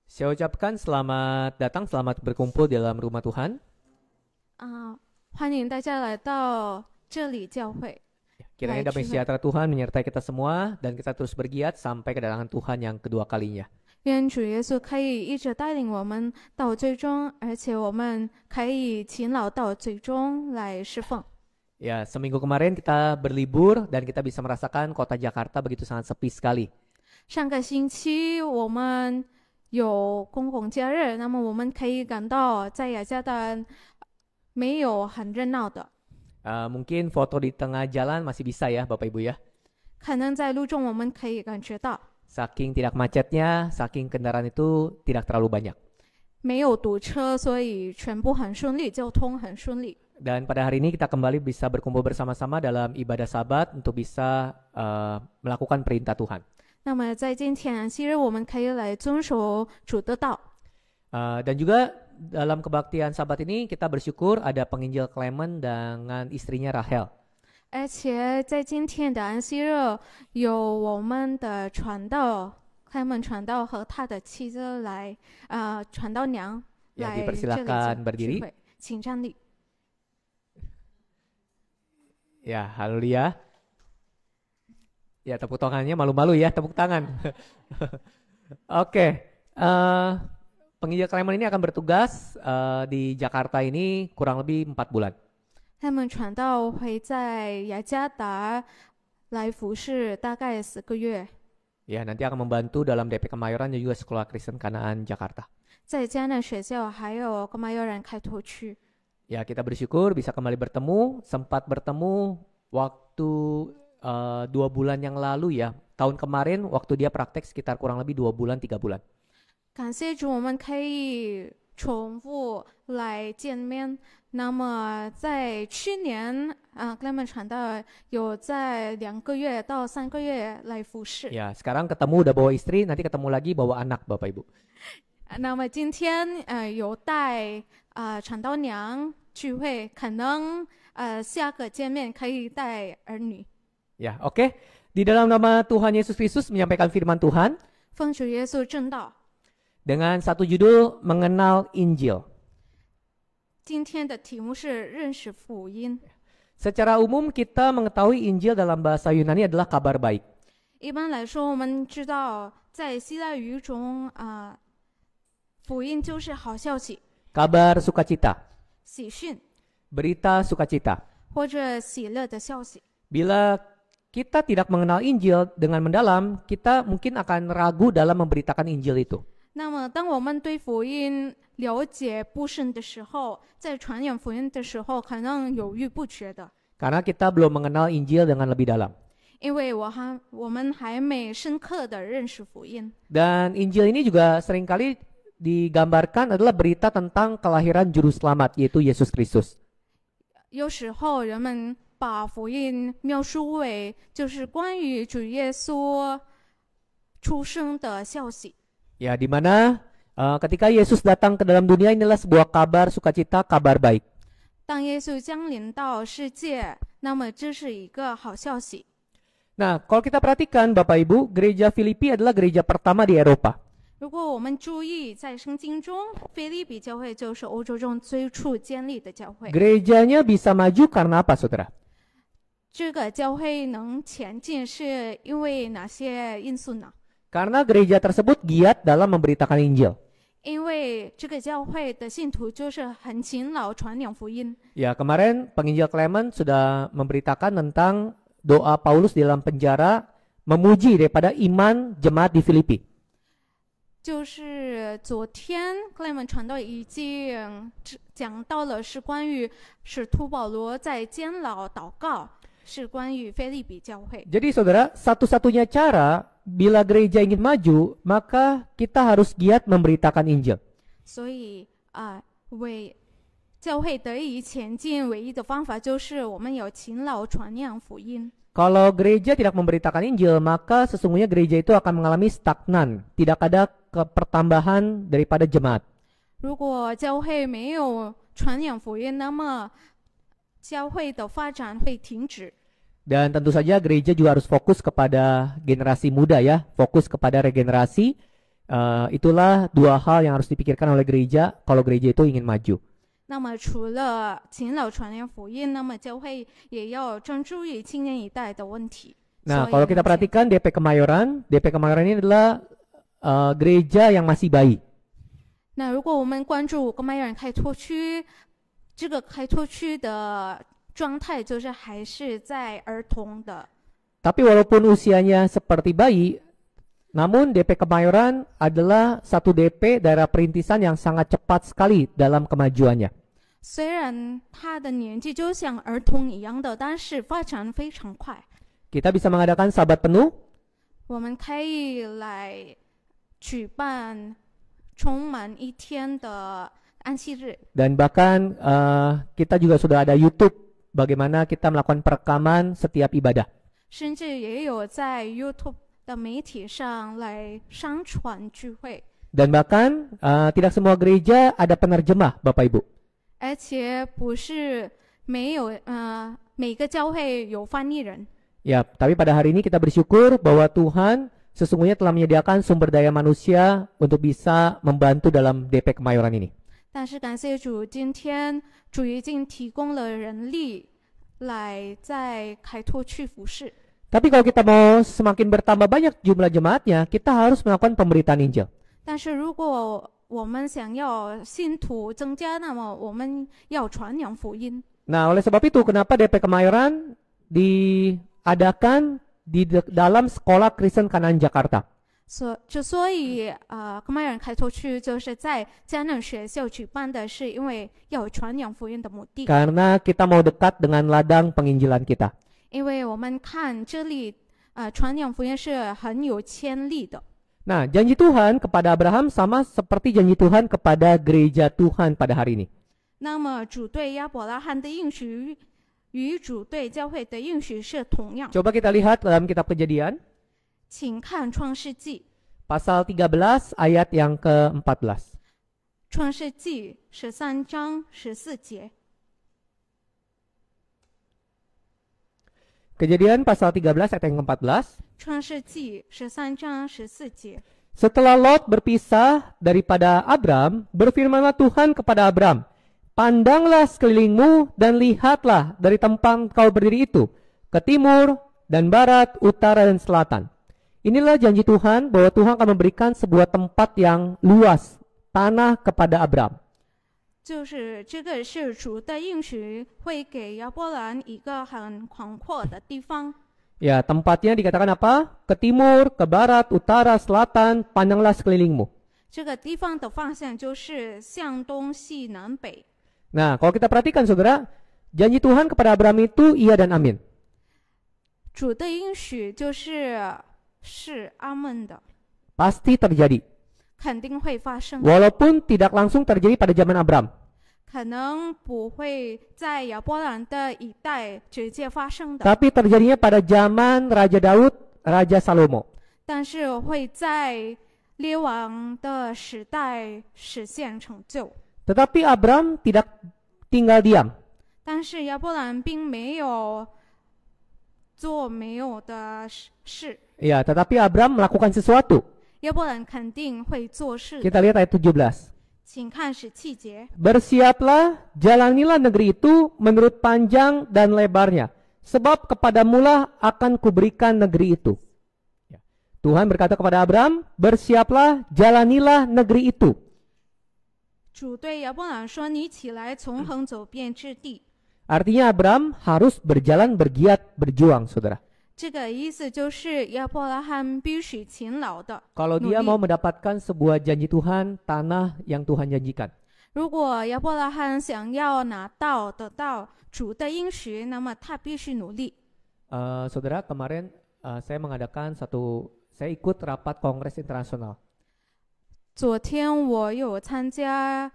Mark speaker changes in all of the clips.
Speaker 1: Saya ucapkan selamat datang, selamat berkumpul di dalam rumah Tuhan.
Speaker 2: 欢迎大家来到这里教会
Speaker 1: Kiranya
Speaker 2: 来
Speaker 1: damai
Speaker 2: 聚会。
Speaker 1: sejahtera Tuhan menyertai kita semua dan kita terus bergiat sampai kedatangan Tuhan yang kedua kalinya.
Speaker 2: 愿主耶稣可以一直带领我们到最终，而且我们可以勤劳到最终来侍奉。
Speaker 1: Ya, seminggu kemarin kita berlibur dan kita bisa merasakan kota Jakarta begitu sangat sepi sekali.
Speaker 2: 上个星期我们有公共假日，那么我们可以感到在雅加达没有很热闹的，Mungkin
Speaker 1: foto di tengah jalan masih bisa ya Bapak Ibu ya.
Speaker 2: 可能在路中我们可以感觉到
Speaker 1: Saking tidak macetnya, saking kendaraan itu tidak terlalu banyak.
Speaker 2: 没有堵车，所以全部很顺利，交通很顺利。
Speaker 1: Dan pada hari ini kita kembali bisa berkumpul bersama-sama dalam ibadah Sabat untuk bisa melakukan perintah Tuhan.
Speaker 2: 那么在今天昔日我们可以来遵守主的道。
Speaker 1: Dan juga dalam kebaktian Sabat ini kita bersyukur ada penginjil Clement dengan istrinya Rahel.
Speaker 2: 而且在今天的安息日，有我们的传道，开门传道和他的妻子来，传道娘
Speaker 1: Ya,
Speaker 2: 来这里
Speaker 1: dipersilakan
Speaker 2: 聚
Speaker 1: berdiri.
Speaker 2: 会，请站立。
Speaker 1: Ya, haleluya. Ya, tepuk tangannya malu-malu ya, tepuk tangan. Oke, penginjil Clement ini akan bertugas di Jakarta ini kurang lebih 4 bulan.
Speaker 2: 他们传道会在雅加达来服侍大概4个月，
Speaker 1: Ya, nanti akan membantu dalam DP Kemayoran dan juga Sekolah Kristen Kanaan Jakarta.
Speaker 2: 在迦南学校还有格马约人开拓区。
Speaker 1: Ya, kita bersyukur bisa kembali bertemu, sempat bertemu waktu 2 bulan yang lalu ya. Tahun kemarin waktu dia praktek sekitar kurang lebih 2 bulan, 3 bulan.
Speaker 2: 感谢主，我们可以重复来见面。那么在去年格莱门传道有在2个月到3个月来服侍。
Speaker 1: Ya, sekarang ketemu udah bawa istri, nanti ketemu lagi bawa anak Bapak Ibu.
Speaker 2: 那么今天有带传道娘聚会，可能下个见面可以带儿女。
Speaker 1: Ya, oke. Di dalam nama Tuhan Yesus Kristus menyampaikan firman Tuhan
Speaker 2: 奉主耶稣正道。
Speaker 1: dengan satu judul mengenal Injil.
Speaker 2: 今天的题目是认识福音。
Speaker 1: Secara umum kita mengetahui Injil dalam bahasa Yunani adalah kabar baik.
Speaker 2: 一般来说，我们知道在希腊语中福音就是好消息、
Speaker 1: Kabar sukacita,
Speaker 2: 喜讯
Speaker 1: berita sukacita.
Speaker 2: 或者喜乐的消息。
Speaker 1: Bila kita tidak mengenal Injil dengan mendalam, kita mungkin akan ragu dalam memberitakan Injil itu.
Speaker 2: 那么，当我们对福音了解不深的时候，在传扬福音的时候，可能犹豫不决的，
Speaker 1: Karena kita belum mengenal Injil dengan lebih dalam.
Speaker 2: 因为我们还没深刻的认识福音。
Speaker 1: Dan Injil ini juga seringkali digambarkan adalah berita tentang kelahiran juru selamat, yaitu Yesus Kristus.
Speaker 2: 有时候人们把福音描述为就是关于主耶稣出生的消息。
Speaker 1: Ya, di mana ketika Yesus datang ke dalam dunia inilah sebuah kabar sukacita, kabar baik.
Speaker 2: 当耶稣降临到世界，那么这是一个好消息。
Speaker 1: Nah, kalau kita perhatikan Bapak Ibu, gereja Filipi adalah gereja pertama di Eropa.
Speaker 2: 如果我们注意，在圣经中，腓立比教会就是欧洲中最初建立的教会。
Speaker 1: Gerejanya bisa maju karena apa, Saudara?
Speaker 2: 这个教会能前进，是因为哪些因素呢？
Speaker 1: Karena gereja tersebut giat dalam memberitakan Injil.
Speaker 2: 因为这个教会的信徒就是很勤劳传扬福音。
Speaker 1: Ya, kemarin penginjil Clement sudah memberitakan tentang doa Paulus di dalam penjara memuji daripada iman jemaat di Filipi.
Speaker 2: 就是昨天克莱门传道已经讲到了，是关于使徒保罗在监牢祷告，是关于腓立比教会。
Speaker 1: Jadi saudara, satu-satunya cara bila gereja ingin maju, maka kita harus giat memberitakan Injil.
Speaker 2: 所以为教会得以前进，唯一的方法就是我们有勤劳传扬福音。
Speaker 1: Kalau gereja tidak memberitakan Injil, maka sesungguhnya gereja itu akan mengalami stagnan, tidak ada pertambahan daripada jemaat.
Speaker 2: 如果教会没有传扬福音，那么教会的发展会停止。
Speaker 1: Dan tentu saja gereja juga harus fokus kepada generasi muda ya, fokus kepada regenerasi Itulah dua hal yang harus dipikirkan oleh gereja kalau gereja itu ingin maju.
Speaker 2: 那么除了勤劳传扬福音，那么教会也要专注于青年一代的问题。
Speaker 1: Nah, kalau kita perhatikan DP Kemayoran ini adalah gereja yang masih bayi.
Speaker 2: 那如果我们关注歌麦园开拓区，这个开拓区的状态就是还是在儿童的。
Speaker 1: Tapi walaupun usianya seperti bayi, namun DP Kemayoran adalah satu DP daerah perintisan yang sangat cepat sekali dalam kemajuannya.
Speaker 2: 虽然他的年纪就像儿童一样的，但是发展非常快。
Speaker 1: Kita bisa mengadakan sabat penuh.
Speaker 2: 我们可以来举办充满一天的安息日。
Speaker 1: Dan bahkan kita juga sudah ada YouTube bagaimana kita melakukan perekaman setiap ibadah.
Speaker 2: 甚至也有在 YouTube 的媒体上来上传聚会。
Speaker 1: Dan bahkan tidak semua gereja ada penerjemah, Bapak Ibu.
Speaker 2: 而且不是没有每个教会有翻译人。
Speaker 1: Ya, tapi pada hari ini kita bersyukur bahwa Tuhan sesungguhnya telah menyediakan sumber daya manusia untuk bisa membantu dalam DP Kemayoran ini.
Speaker 2: 但是感谢主，今天主已经提供了人力来在开拓区服侍。
Speaker 1: Tapi kalau kita mau semakin bertambah banyak jumlah jemaatnya, kita harus melakukan pemberitaan Injil.
Speaker 2: 但是如果我们想要信徒增加，那么我们要传扬福音。
Speaker 1: Nah, oleh sebab itu kenapa DP Kemayoran diadakan di dalam Sekolah Kristen Kanaan Jakarta.
Speaker 2: 所以歌麦园开拓区就是在迦南学校举办的，是因为要传扬福音的目的。
Speaker 1: Karena kita mau dekat dengan ladang penginjilan kita.
Speaker 2: 因为我们看这里传扬福音是很有潜力的。
Speaker 1: Nah, janji Tuhan kepada Abraham sama seperti janji Tuhan kepada gereja Tuhan pada hari ini.
Speaker 2: 那么主对亚伯拉罕的应许与主对教会的应许是同样。
Speaker 1: Coba kita lihat dalam kitab Kejadian
Speaker 2: 请看创世纪，
Speaker 1: pasal 13 ayat yang ke-14.
Speaker 2: 创世纪13章14节。
Speaker 1: Kejadian pasal 13 ayat yang ke-14.
Speaker 2: 创世纪13章14节。
Speaker 1: Setelah Lot berpisah daripada Abram, berfirmanlah Tuhan kepada Abram, "Pandanglah sekelilingmu dan lihatlah dari tempat kau berdiri itu, ke timur dan barat, utara dan selatan." Inilah janji Tuhan bahwa Tuhan akan memberikan sebuah tempat yang luas, tanah kepada Abram.
Speaker 2: 就是这个是主的应许，会给亚伯兰一个很广阔的地方。
Speaker 1: Ya, tempatnya dikatakan apa? Ke timur, ke barat, utara, selatan, pandanglah sekelilingmu.
Speaker 2: 这个地方的方向就是向东西南北。
Speaker 1: Nah, kalau kita perhatikan saudara, janji Tuhan kepada Abram itu iya dan amin.
Speaker 2: 主的应许是阿门的，
Speaker 1: Pasti terjadi.
Speaker 2: 肯定会发生，
Speaker 1: Walaupun tidak langsung terjadi pada zaman Abram.
Speaker 2: 可能不会在亚伯兰的一代直接发生的，
Speaker 1: Tapi terjadinya pada zaman Raja Daud, Raja Salomo.
Speaker 2: 但是会在列王的时代实现成就。
Speaker 1: Tetapi Abram tidak tinggal diam.
Speaker 2: 但是亚伯兰并没有做没有的事，
Speaker 1: Ya, tetapi Abram melakukan sesuatu.
Speaker 2: 亚伯兰肯定会做事。
Speaker 1: Kita lihat ayat 17.
Speaker 2: 请看17节。
Speaker 1: Bersiaplah, jalanilah negeri itu menurut panjang dan lebarnya, sebab kepadamulah akan kuberikan negeri itu. Ya. Tuhan berkata kepada Abram, bersiaplah, jalanilah negeri itu.
Speaker 2: 主对亚伯兰说：“你起来，从横走遍之地。”
Speaker 1: Artinya Abram harus berjalan bergiat berjuang, saudara.
Speaker 2: 这个意思就是亚伯拉罕必须勤劳的。
Speaker 1: Kalau dia mau mendapatkan sebuah janji Tuhan, tanah yang Tuhan janjikan.
Speaker 2: 如果亚伯拉罕想要得到主的应许，那么他必须努力。
Speaker 1: Saudara, kemarin saya ikut rapat Kongres Internasional.
Speaker 2: 昨天我有参加，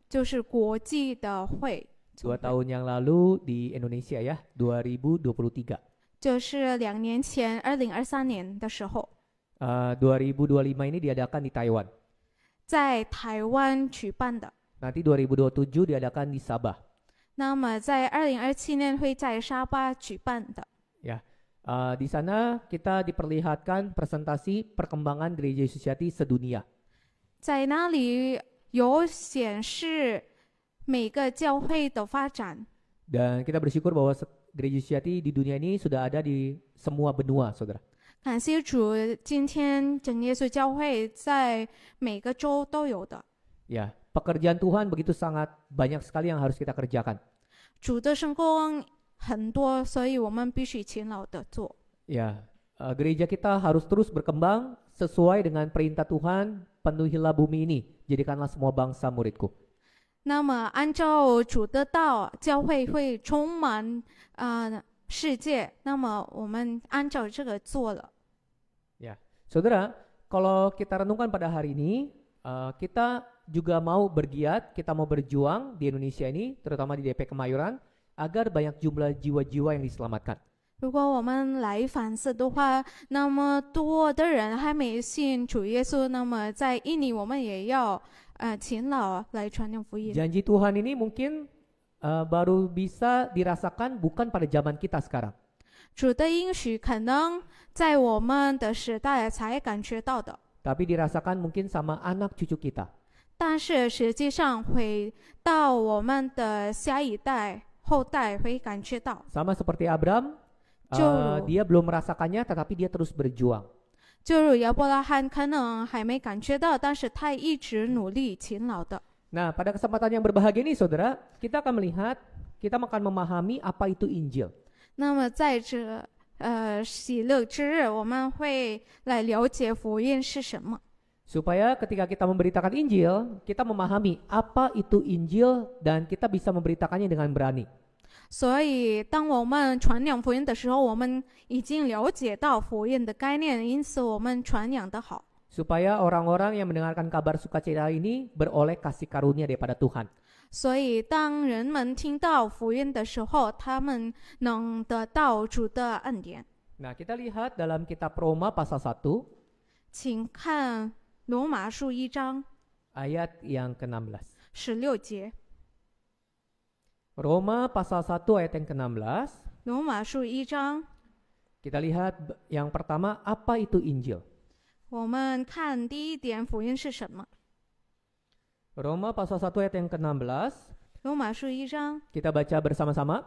Speaker 2: 就是国际的会。
Speaker 1: 2 tahun yang lalu di Indonesia ya, 2023.
Speaker 2: 就是2年前，2023年的时候，
Speaker 1: 2025 ini diadakan di Taiwan.
Speaker 2: 在台湾举办的。
Speaker 1: Nanti 2027 diadakan di Sabah.
Speaker 2: 那么在2027年会在沙巴举办的。
Speaker 1: Ya, di sana kita diperlihatkan presentasi perkembangan gereja Yesus Sejati sedunia.
Speaker 2: 在那里有显示每个教会的发展。
Speaker 1: Dan kita bersyukur bahwa gereja sejati di dunia ini sudah ada di semua benua, saudara.
Speaker 2: 感谢主，今天真耶稣教会在每个州都有的。
Speaker 1: Ya, pekerjaan Tuhan begitu sangat banyak sekali yang harus kita kerjakan.
Speaker 2: 主的圣工很多，所以我们必须勤劳的做。
Speaker 1: Ya, gereja kita harus terus berkembang sesuai dengan perintah Tuhan, penuhilah bumi ini, jadikanlah semua bangsa muridku.
Speaker 2: 那么按照主的道，教会会充满世界。那么我们按照这个做了。
Speaker 1: Ya, saudara, kalau kita renungkan pada hari ini, kita juga mau bergiat, kita mau berjuang di Indonesia ini, terutama di DP Kemayoran, agar banyak jumlah jiwa-jiwa yang diselamatkan.
Speaker 2: 如果我们来反思的话，那么多的人还没信主耶稣，那么在印尼我们也要勤劳来传扬福音。
Speaker 1: Janji Tuhan ini mungkin baru bisa dirasakan bukan pada zaman kita sekarang.
Speaker 2: 主的应许可能在我们的时代才感觉到的，
Speaker 1: Tapi dirasakan mungkin sama anak cucu kita.
Speaker 2: 但是实际上会到我们的下一代、后代会感觉到。
Speaker 1: Sama seperti Abram, dia belum merasakannya tetapi dia terus berjuang.
Speaker 2: 就如亚伯拉罕可能还没感觉到，但是他一直努力勤劳的。
Speaker 1: Nah, pada kesempatan yang berbahagia ini saudara, kita akan melihat, kita akan memahami apa itu Injil.
Speaker 2: 那么在这喜乐之日，我们会来了解福音是什么。
Speaker 1: Supaya ketika kita memberitakan Injil, kita memahami apa itu Injil dan kita bisa memberitakannya dengan berani.
Speaker 2: 所以，当我们传扬福音的时候，我们已经了解到福音的概念，因此我们传扬得好。
Speaker 1: Supaya orang-orang yang mendengarkan kabar sukacita ini beroleh kasih karunia daripada Tuhan.
Speaker 2: 所以，当人们听到福音的时候，他们能得到主的恩典。
Speaker 1: Nah, kita lihat dalam kitab Roma pasal 1,
Speaker 2: 请看罗马书1章
Speaker 1: ayat yang ke-16.
Speaker 2: 16节。
Speaker 1: Roma pasal 1 ayat yang ke-16.
Speaker 2: 罗马书1章，
Speaker 1: Kita lihat yang pertama, apa itu Injil?
Speaker 2: 我们看第一点，福音是什么？
Speaker 1: Roma pasal 1 ayat yang ke-16.
Speaker 2: 罗马书1章，
Speaker 1: Kita baca bersama-sama.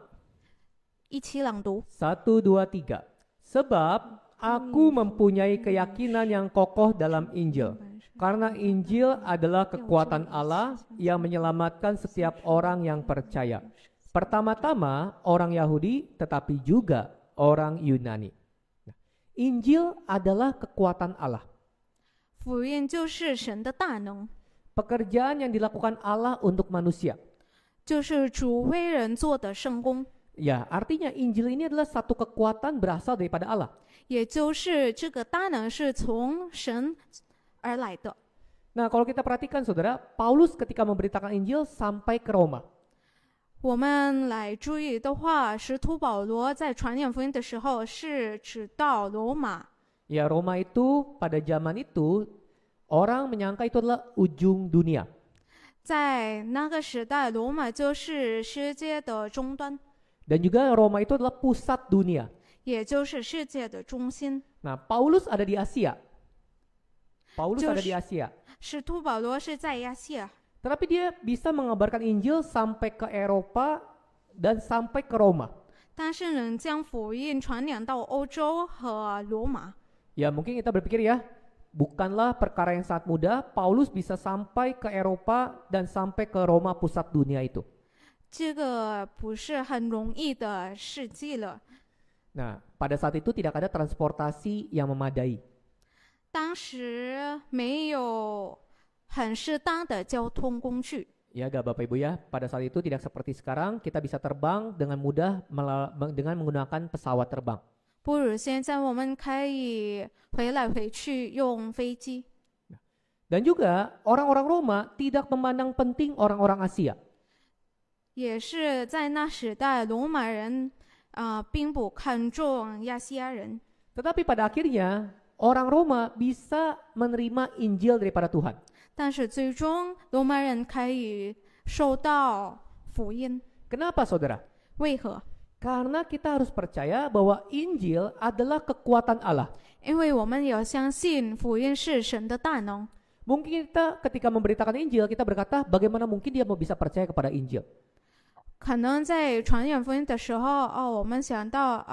Speaker 2: 一起朗读。
Speaker 1: 1, 2, 3. Sebab aku mempunyai keyakinan yang kokoh dalam Injil. Karena Injil adalah kekuatan Allah yang menyelamatkan setiap orang yang percaya. Pertama-tama orang Yahudi, tetapi juga orang Yunani. Injil adalah kekuatan Allah.
Speaker 2: 福音就是神的大能，
Speaker 1: Pekerjaan yang dilakukan Allah untuk manusia.
Speaker 2: 就是主为人做的圣工，
Speaker 1: Ya, artinya Injil ini adalah satu kekuatan berasal daripada Allah.
Speaker 2: 也就是这个大能是从神而来的。
Speaker 1: Nah, kalau kita perhatikan saudara, Paulus ketika memberitakan Injil sampai ke Roma.
Speaker 2: 我们来注意的话，使徒保罗在传扬福音的时候是指到罗马。
Speaker 1: Ya, Roma itu pada zaman itu orang menyangka itu adalah ujung dunia.
Speaker 2: 在那个时代，罗马就是世界的终端，
Speaker 1: Dan juga Roma itu adalah pusat dunia.
Speaker 2: 也就是世界的中心。
Speaker 1: Nah, Paulus ada di Asia. Paulus ada di Asia.
Speaker 2: 使徒保罗是在亚细亚，
Speaker 1: Tetapi dia bisa mengabarkan Injil sampai ke Eropa dan sampai ke Roma.
Speaker 2: 但是能将福音传扬到欧洲和罗马。
Speaker 1: Ya, mungkin kita berpikir ya, bukanlah perkara yang sangat mudah. Paulus bisa sampai ke Eropa dan sampai ke Roma pusat dunia itu.
Speaker 2: 这个不是很容易的事迹了。
Speaker 1: Nah, pada saat itu tidak ada transportasi yang memadai.
Speaker 2: 当时没有很适当的交通工具。
Speaker 1: Ya, gak Bapak Ibu ya, pada saat itu tidak seperti sekarang kita bisa terbang dengan mudah dengan menggunakan pesawat terbang.
Speaker 2: 不如现在我们可以回来回去用飞机。
Speaker 1: Dan juga orang-orang Roma tidak memandang penting orang-orang Asia.
Speaker 2: 也是在那时代，罗马人并不看重亚细亚人，
Speaker 1: Tetapi pada akhirnya orang Roma bisa menerima Injil daripada Tuhan.
Speaker 2: 但是最终罗马人可以收到福音。
Speaker 1: Kenapa saudara?
Speaker 2: 为何？
Speaker 1: Karena kita harus percaya bahwa Injil adalah kekuatan Allah.
Speaker 2: 因为我们要相信福音是神的大能，
Speaker 1: Mungkin kita ketika memberitakan Injil, kita berkata, bagaimana mungkin dia mau bisa percaya kepada Injil?
Speaker 2: 可能在传讲福音的时候，我们想到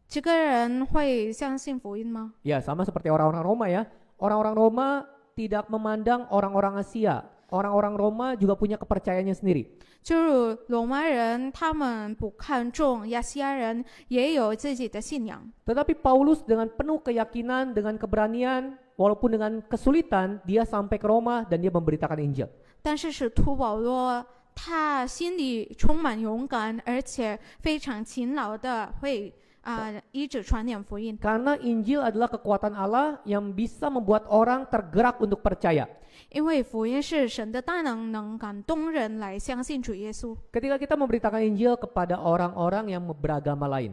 Speaker 2: 这个人会相信福音吗？
Speaker 1: Ya, sama seperti orang-orang Roma ya. Orang-orang Roma tidak memandang orang-orang Asia. Orang-orang Roma juga punya kepercayaannya sendiri.
Speaker 2: 就是罗马人，他们不看重亚细亚人，也有自己的信仰。
Speaker 1: Tetapi Paulus dengan penuh keyakinan, dengan keberanian, walaupun dengan kesulitan, dia sampai ke Roma dan dia memberitakan Injil.
Speaker 2: 但是使徒保罗，他心里充满勇敢，而且非常勤劳的会一直传讲福音。
Speaker 1: Karena Injil adalah kekuatan Allah yang bisa membuat orang tergerak untuk percaya.
Speaker 2: 因为福音是神的大能，能感动人来相信主耶稣。
Speaker 1: Ketika kita memberitakan Injil kepada orang-orang yang beragama lain,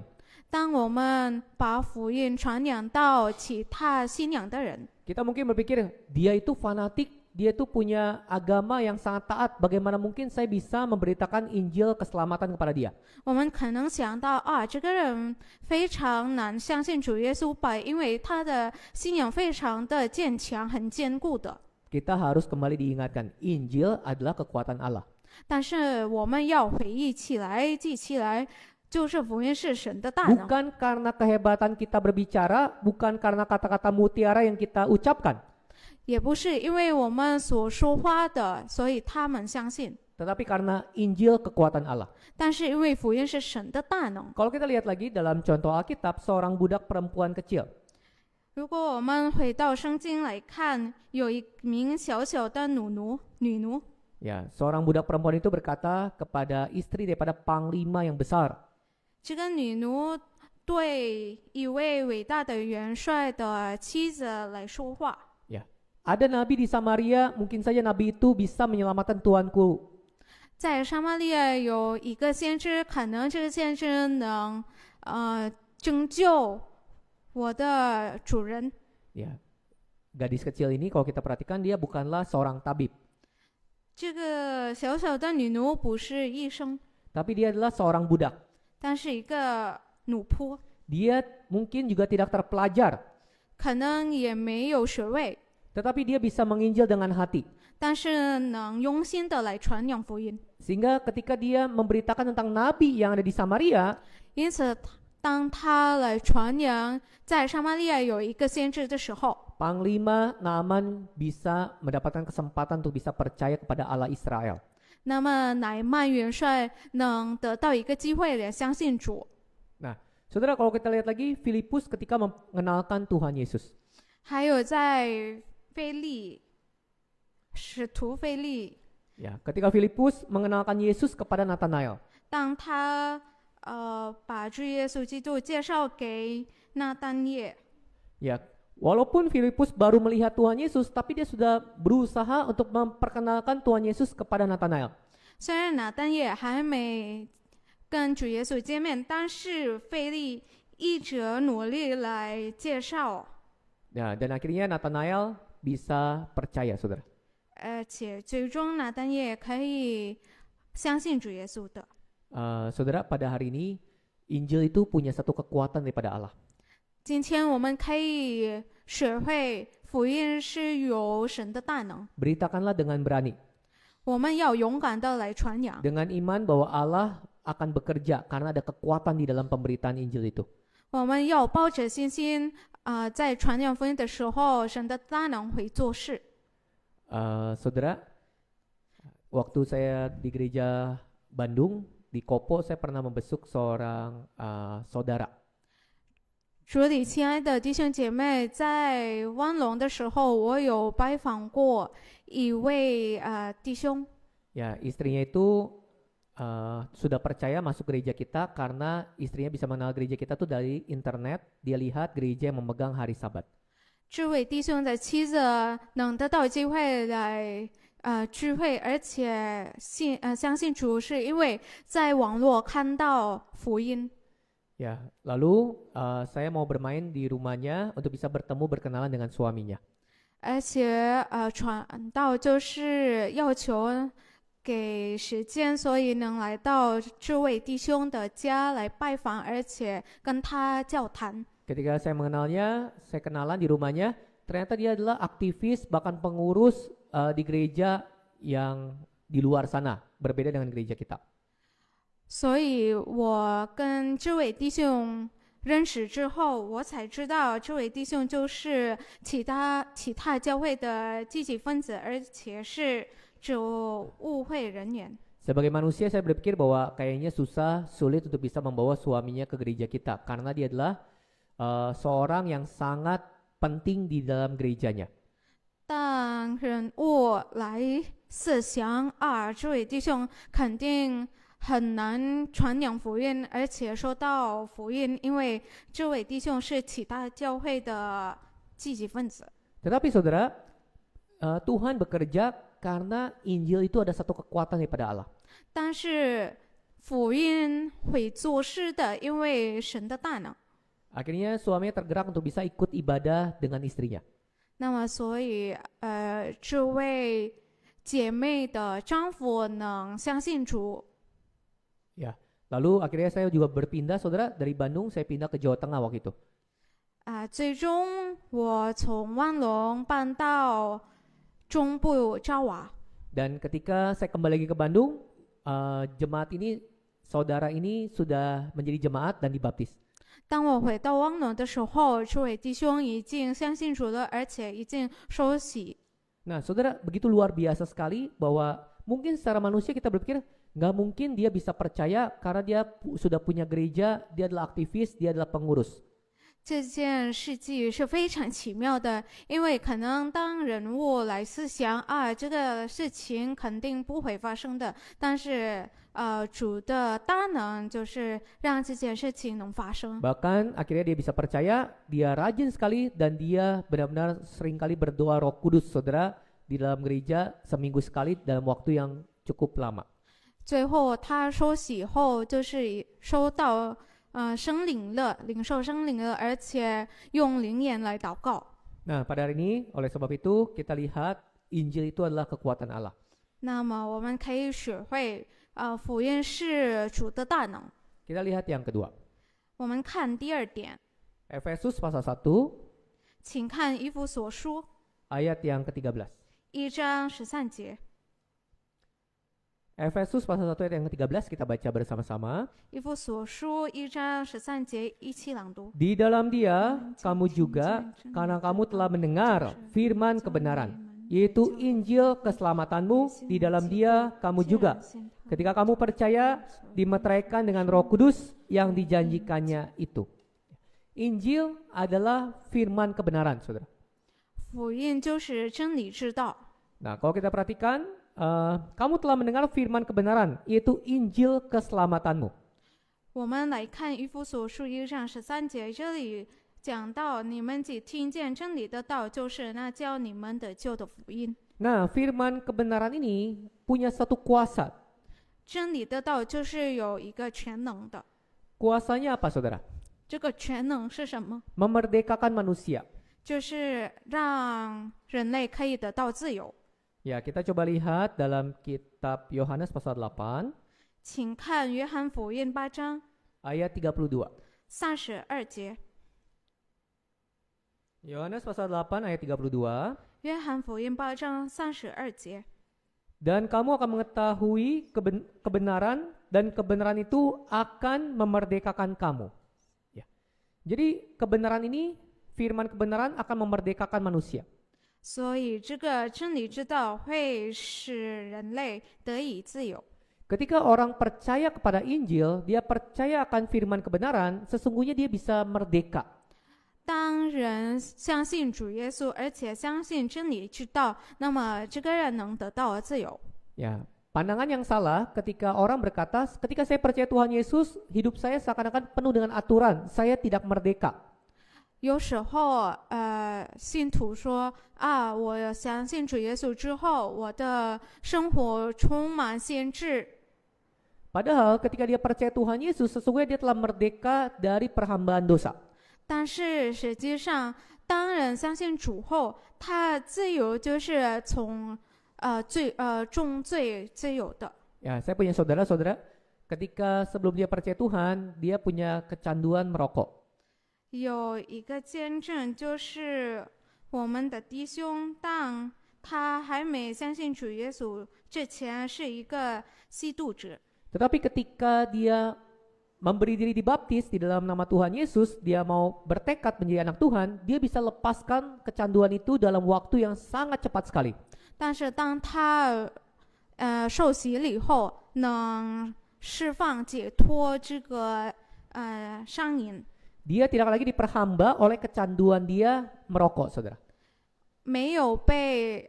Speaker 2: 当我们把福音传讲到其他信仰的人，
Speaker 1: kita mungkin berpikir, dia itu fanatik, dia itu punya agama yang sangat taat, bagaimana mungkin saya bisa memberitakan Injil keselamatan kepada dia?
Speaker 2: 我们可能想到这个人非常难相信主耶稣吧，因为他的信仰非常的坚强，很坚固的。
Speaker 1: Kita harus kembali diingatkan, Injil adalah kekuatan Allah.
Speaker 2: 但是我们要回忆起来，记起来，就是福音是神的大能，
Speaker 1: Bukan karena kehebatan kita berbicara, bukan karena kata-kata mutiara yang kita ucapkan,
Speaker 2: 也不是因为我们所说话的，所以他们相信，
Speaker 1: tetapi karena Injil kekuatan Allah.
Speaker 2: 但是因为福音是神的大能。
Speaker 1: Kalau kita lihat lagi dalam contoh Alkitab, seorang budak perempuan kecil,
Speaker 2: 如果我们回到圣经来看，有一名小小的女奴，
Speaker 1: ya, seorang budak perempuan itu berkata kepada istri daripada panglima yang besar,
Speaker 2: 这个女奴对一位伟大的元帅的妻子来说话。
Speaker 1: ya, ada nabi di Samaria, mungkin saja nabi itu bisa menyelamatkan tuanku.
Speaker 2: 在撒玛利亚有一个先知，可能这个先知能拯救我的主人。
Speaker 1: Ya, gadis kecil ini kalau kita perhatikan dia bukanlah seorang tabib,
Speaker 2: 这个小小的女奴不是医生，
Speaker 1: tapi dia adalah seorang budak.
Speaker 2: 但是一个奴仆，
Speaker 1: Dia mungkin juga tidak terpelajar,
Speaker 2: 可能也没有学位，
Speaker 1: tetapi dia bisa menginjil dengan hati.
Speaker 2: 但是能用心的来传扬福音。
Speaker 1: Sehingga ketika dia memberitakan tentang nabi yang ada di Samaria,
Speaker 2: 因此，当他来传扬在撒玛利亚有一个先知的时候，
Speaker 1: Panglima Naaman bisa mendapatkan kesempatan untuk bisa percaya kepada Allah Israel.
Speaker 2: 那么乃曼元帅能得到一个机会来相信主。
Speaker 1: Nah, saudara, kalau kita lihat lagi, Filipus ketika mengenalkan Tuhan Yesus,
Speaker 2: 还有在使徒腓利，
Speaker 1: ya, ketika Filipus mengenalkan Yesus kepada Nathanael,
Speaker 2: 当他把主耶稣基督介绍给拿但业，
Speaker 1: ya, walaupun Filipus baru melihat Tuhan Yesus, tapi dia sudah berusaha untuk memperkenalkan Tuhan Yesus kepada Nathanael.
Speaker 2: 虽然拿但业还没跟主耶稣见面，但是腓利一直努力来介绍，
Speaker 1: Ya, dan akhirnya Nathanael bisa percaya, saudara.
Speaker 2: 而且最终拿但业可以相信主耶稣的。
Speaker 1: Saudara, pada hari ini Injil itu punya satu kekuatan daripada Allah.
Speaker 2: 今天我们可以学会福音是有神的大能，
Speaker 1: Beritakanlah dengan berani,
Speaker 2: 我们要勇敢的来传扬，
Speaker 1: dengan iman bahwa Allah akan bekerja karena ada kekuatan di dalam pemberitaan Injil itu.
Speaker 2: 我们要抱着信心在传扬福音的时候，神的大能会做事。
Speaker 1: Saudara, waktu saya di gereja Bandung, di Kopo, saya pernah membesuk seorang saudara.
Speaker 2: 主里亲爱的弟兄姐妹，在万隆的时候，我有拜访过一位弟兄，
Speaker 1: Ya, istrinya itu sudah percaya masuk gereja kita karena istrinya bisa mengenal gereja kita tuh dari internet. Dia lihat gereja yang memegang hari Sabat.
Speaker 2: 这位弟兄的妻子能得到机会来聚会，而且相信主，是因为在网络看到福音。
Speaker 1: Ya, lalu saya mau bermain di rumahnya untuk bisa bertemu berkenalan dengan suaminya.
Speaker 2: 而且传道就是要求给时间，所以能来到这位弟兄的家来拜访，而且跟他交谈。
Speaker 1: Ketika saya mengenalnya, saya kenalan di rumahnya, ternyata dia adalah aktivis bahkan pengurus di gereja yang di luar sana, berbeda dengan gereja kita.
Speaker 2: 所以我跟这位弟兄认识之后，我才知道这位弟兄就是其他教会的积极分子，而且是主误会人员。
Speaker 1: Sebagai manusia saya berpikir bahwa kayaknya sulit untuk bisa membawa suaminya ke gereja kita karena dia adalah seorang yang sangat penting di dalam gerejanya.
Speaker 2: 但人物来思想这位弟兄肯定很难传扬福音，而且说到福音，因为这位弟兄是其他教会的积极分子。
Speaker 1: Tetapi saudara, Tuhan bekerja karena Injil itu ada satu kekuatan daripada Allah.
Speaker 2: 但是福音会做事的，因为神的大能。
Speaker 1: Akhirnya suaminya tergerak untuk bisa ikut ibadah dengan istrinya.
Speaker 2: 那么，所以这位姐妹的丈夫能相信主。
Speaker 1: Ya, lalu akhirnya saya juga berpindah, saudara, dari Bandung saya pindah ke Jawa Tengah waktu itu.
Speaker 2: 最终我从万隆搬到中部昭瓦。
Speaker 1: Dan ketika saya kembali lagi ke Bandung, jemaat ini, saudara ini sudah menjadi jemaat dan dibaptis.
Speaker 2: 当我回到万隆的时候，这位弟兄已经相信主了，而且已经受洗。
Speaker 1: Nah, saudara, begitu luar biasa sekali bahwa mungkin secara manusia kita berpikir nggak mungkin dia bisa percaya karena dia sudah punya gereja, dia adalah aktivis, dia adalah pengurus.
Speaker 2: 这件事迹是非常奇妙的，因为可能当人物来思想这个事情肯定不会发生的，但是主的大能就是让这件事情能发生。
Speaker 1: Bahkan akhirnya dia bisa percaya, dia rajin sekali dan dia benar-benar seringkali berdoa Roh Kudus, saudara, di dalam gereja seminggu sekali dalam waktu yang cukup lama.
Speaker 2: 最后他受洗后，就是收到生灵了，领受生灵了，而且用灵言来祷告。
Speaker 1: Nah, pada hari ini oleh sebab itu kita lihat Injil itu adalah kekuatan Allah.
Speaker 2: 那么我们可以学会福音是主的大能。
Speaker 1: Kita lihat yang kedua.
Speaker 2: 我们看第二点，
Speaker 1: Efesus pasal 1
Speaker 2: 请看以弗所书
Speaker 1: ayat yang ke-13.
Speaker 2: 1章13节。
Speaker 1: Efesus pasal 1 ayat yang ke-13 kita baca bersama-sama.
Speaker 2: 以弗所书1章13节一起朗读。
Speaker 1: Di dalam Dia kamu juga, karena kamu telah mendengar firman kebenaran, yaitu Injil keselamatanmu. Di dalam Dia kamu juga, ketika kamu percaya, dimeteraikan dengan Roh Kudus yang dijanjikannya itu. Injil adalah firman kebenaran, saudara.
Speaker 2: 福音就是真理之道。
Speaker 1: Nah, kalau kita perhatikan, kamu telah mendengar firman kebenaran, yaitu Injil keselamatanmu.
Speaker 2: 我们来看以弗所书1章13节，这里讲到你们既听见真理的道，就是那叫你们得救的福音。
Speaker 1: Nah, firman kebenaran ini punya satu kuasa.
Speaker 2: 真理的道就是有一个全能的，
Speaker 1: Kuasanya apa, saudara?
Speaker 2: 这个全能是什么？
Speaker 1: Memerdekakan manusia.
Speaker 2: 就是让人类可以得到自由。
Speaker 1: Ya, kita coba lihat dalam kitab Yohanes pasal 8
Speaker 2: 请看约翰福音8章
Speaker 1: ayat 32.
Speaker 2: 32节。
Speaker 1: Yohanes pasal 8 ayat 32.
Speaker 2: 约翰福音8章32节。
Speaker 1: Dan kamu akan mengetahui kebenaran, dan kebenaran itu akan memerdekakan kamu. Ya. Jadi kebenaran ini, firman kebenaran akan memerdekakan manusia.
Speaker 2: 所以这个真理之道会使人类得以自由。
Speaker 1: Ketika orang percaya kepada Injil, dia percaya akan firman kebenaran, sesungguhnya dia bisa merdeka.
Speaker 2: 当人相信主耶稣，而且相信真理之道，那么这个人能得到自由。
Speaker 1: Ya, pandangan yang salah ketika orang berkata, ketika saya percaya Tuhan Yesus, hidup saya seakan-akan penuh dengan aturan, saya tidak merdeka.
Speaker 2: 有时候，信徒说我相信主耶稣之后，我的生活充满限制。
Speaker 1: Padahal ketika dia percaya Tuhan Yesus, sesungguhnya dia telah merdeka dari perhambaan dosa.
Speaker 2: 但是实际上，当人相信主后，他自由就是从重罪自由的。
Speaker 1: Ya, saya punya saudara-saudara, ketika sebelum dia percaya Tuhan, dia punya kecanduan merokok.
Speaker 2: 有一个见证就是，我们的弟兄，当他还没相信主耶稣之前是一个吸毒者。
Speaker 1: Tetapi ketika dia memberi diri dibaptis di dalam nama Tuhan Yesus, dia mau bertekad menjadi anak Tuhan, dia bisa lepaskan kecanduan itu dalam waktu yang sangat cepat sekali.
Speaker 2: 但是当他受洗了以后，能释放解脱这个上瘾，
Speaker 1: Dia tidak lagi diperhamba oleh kecanduan dia merokok, saudara.
Speaker 2: 没有被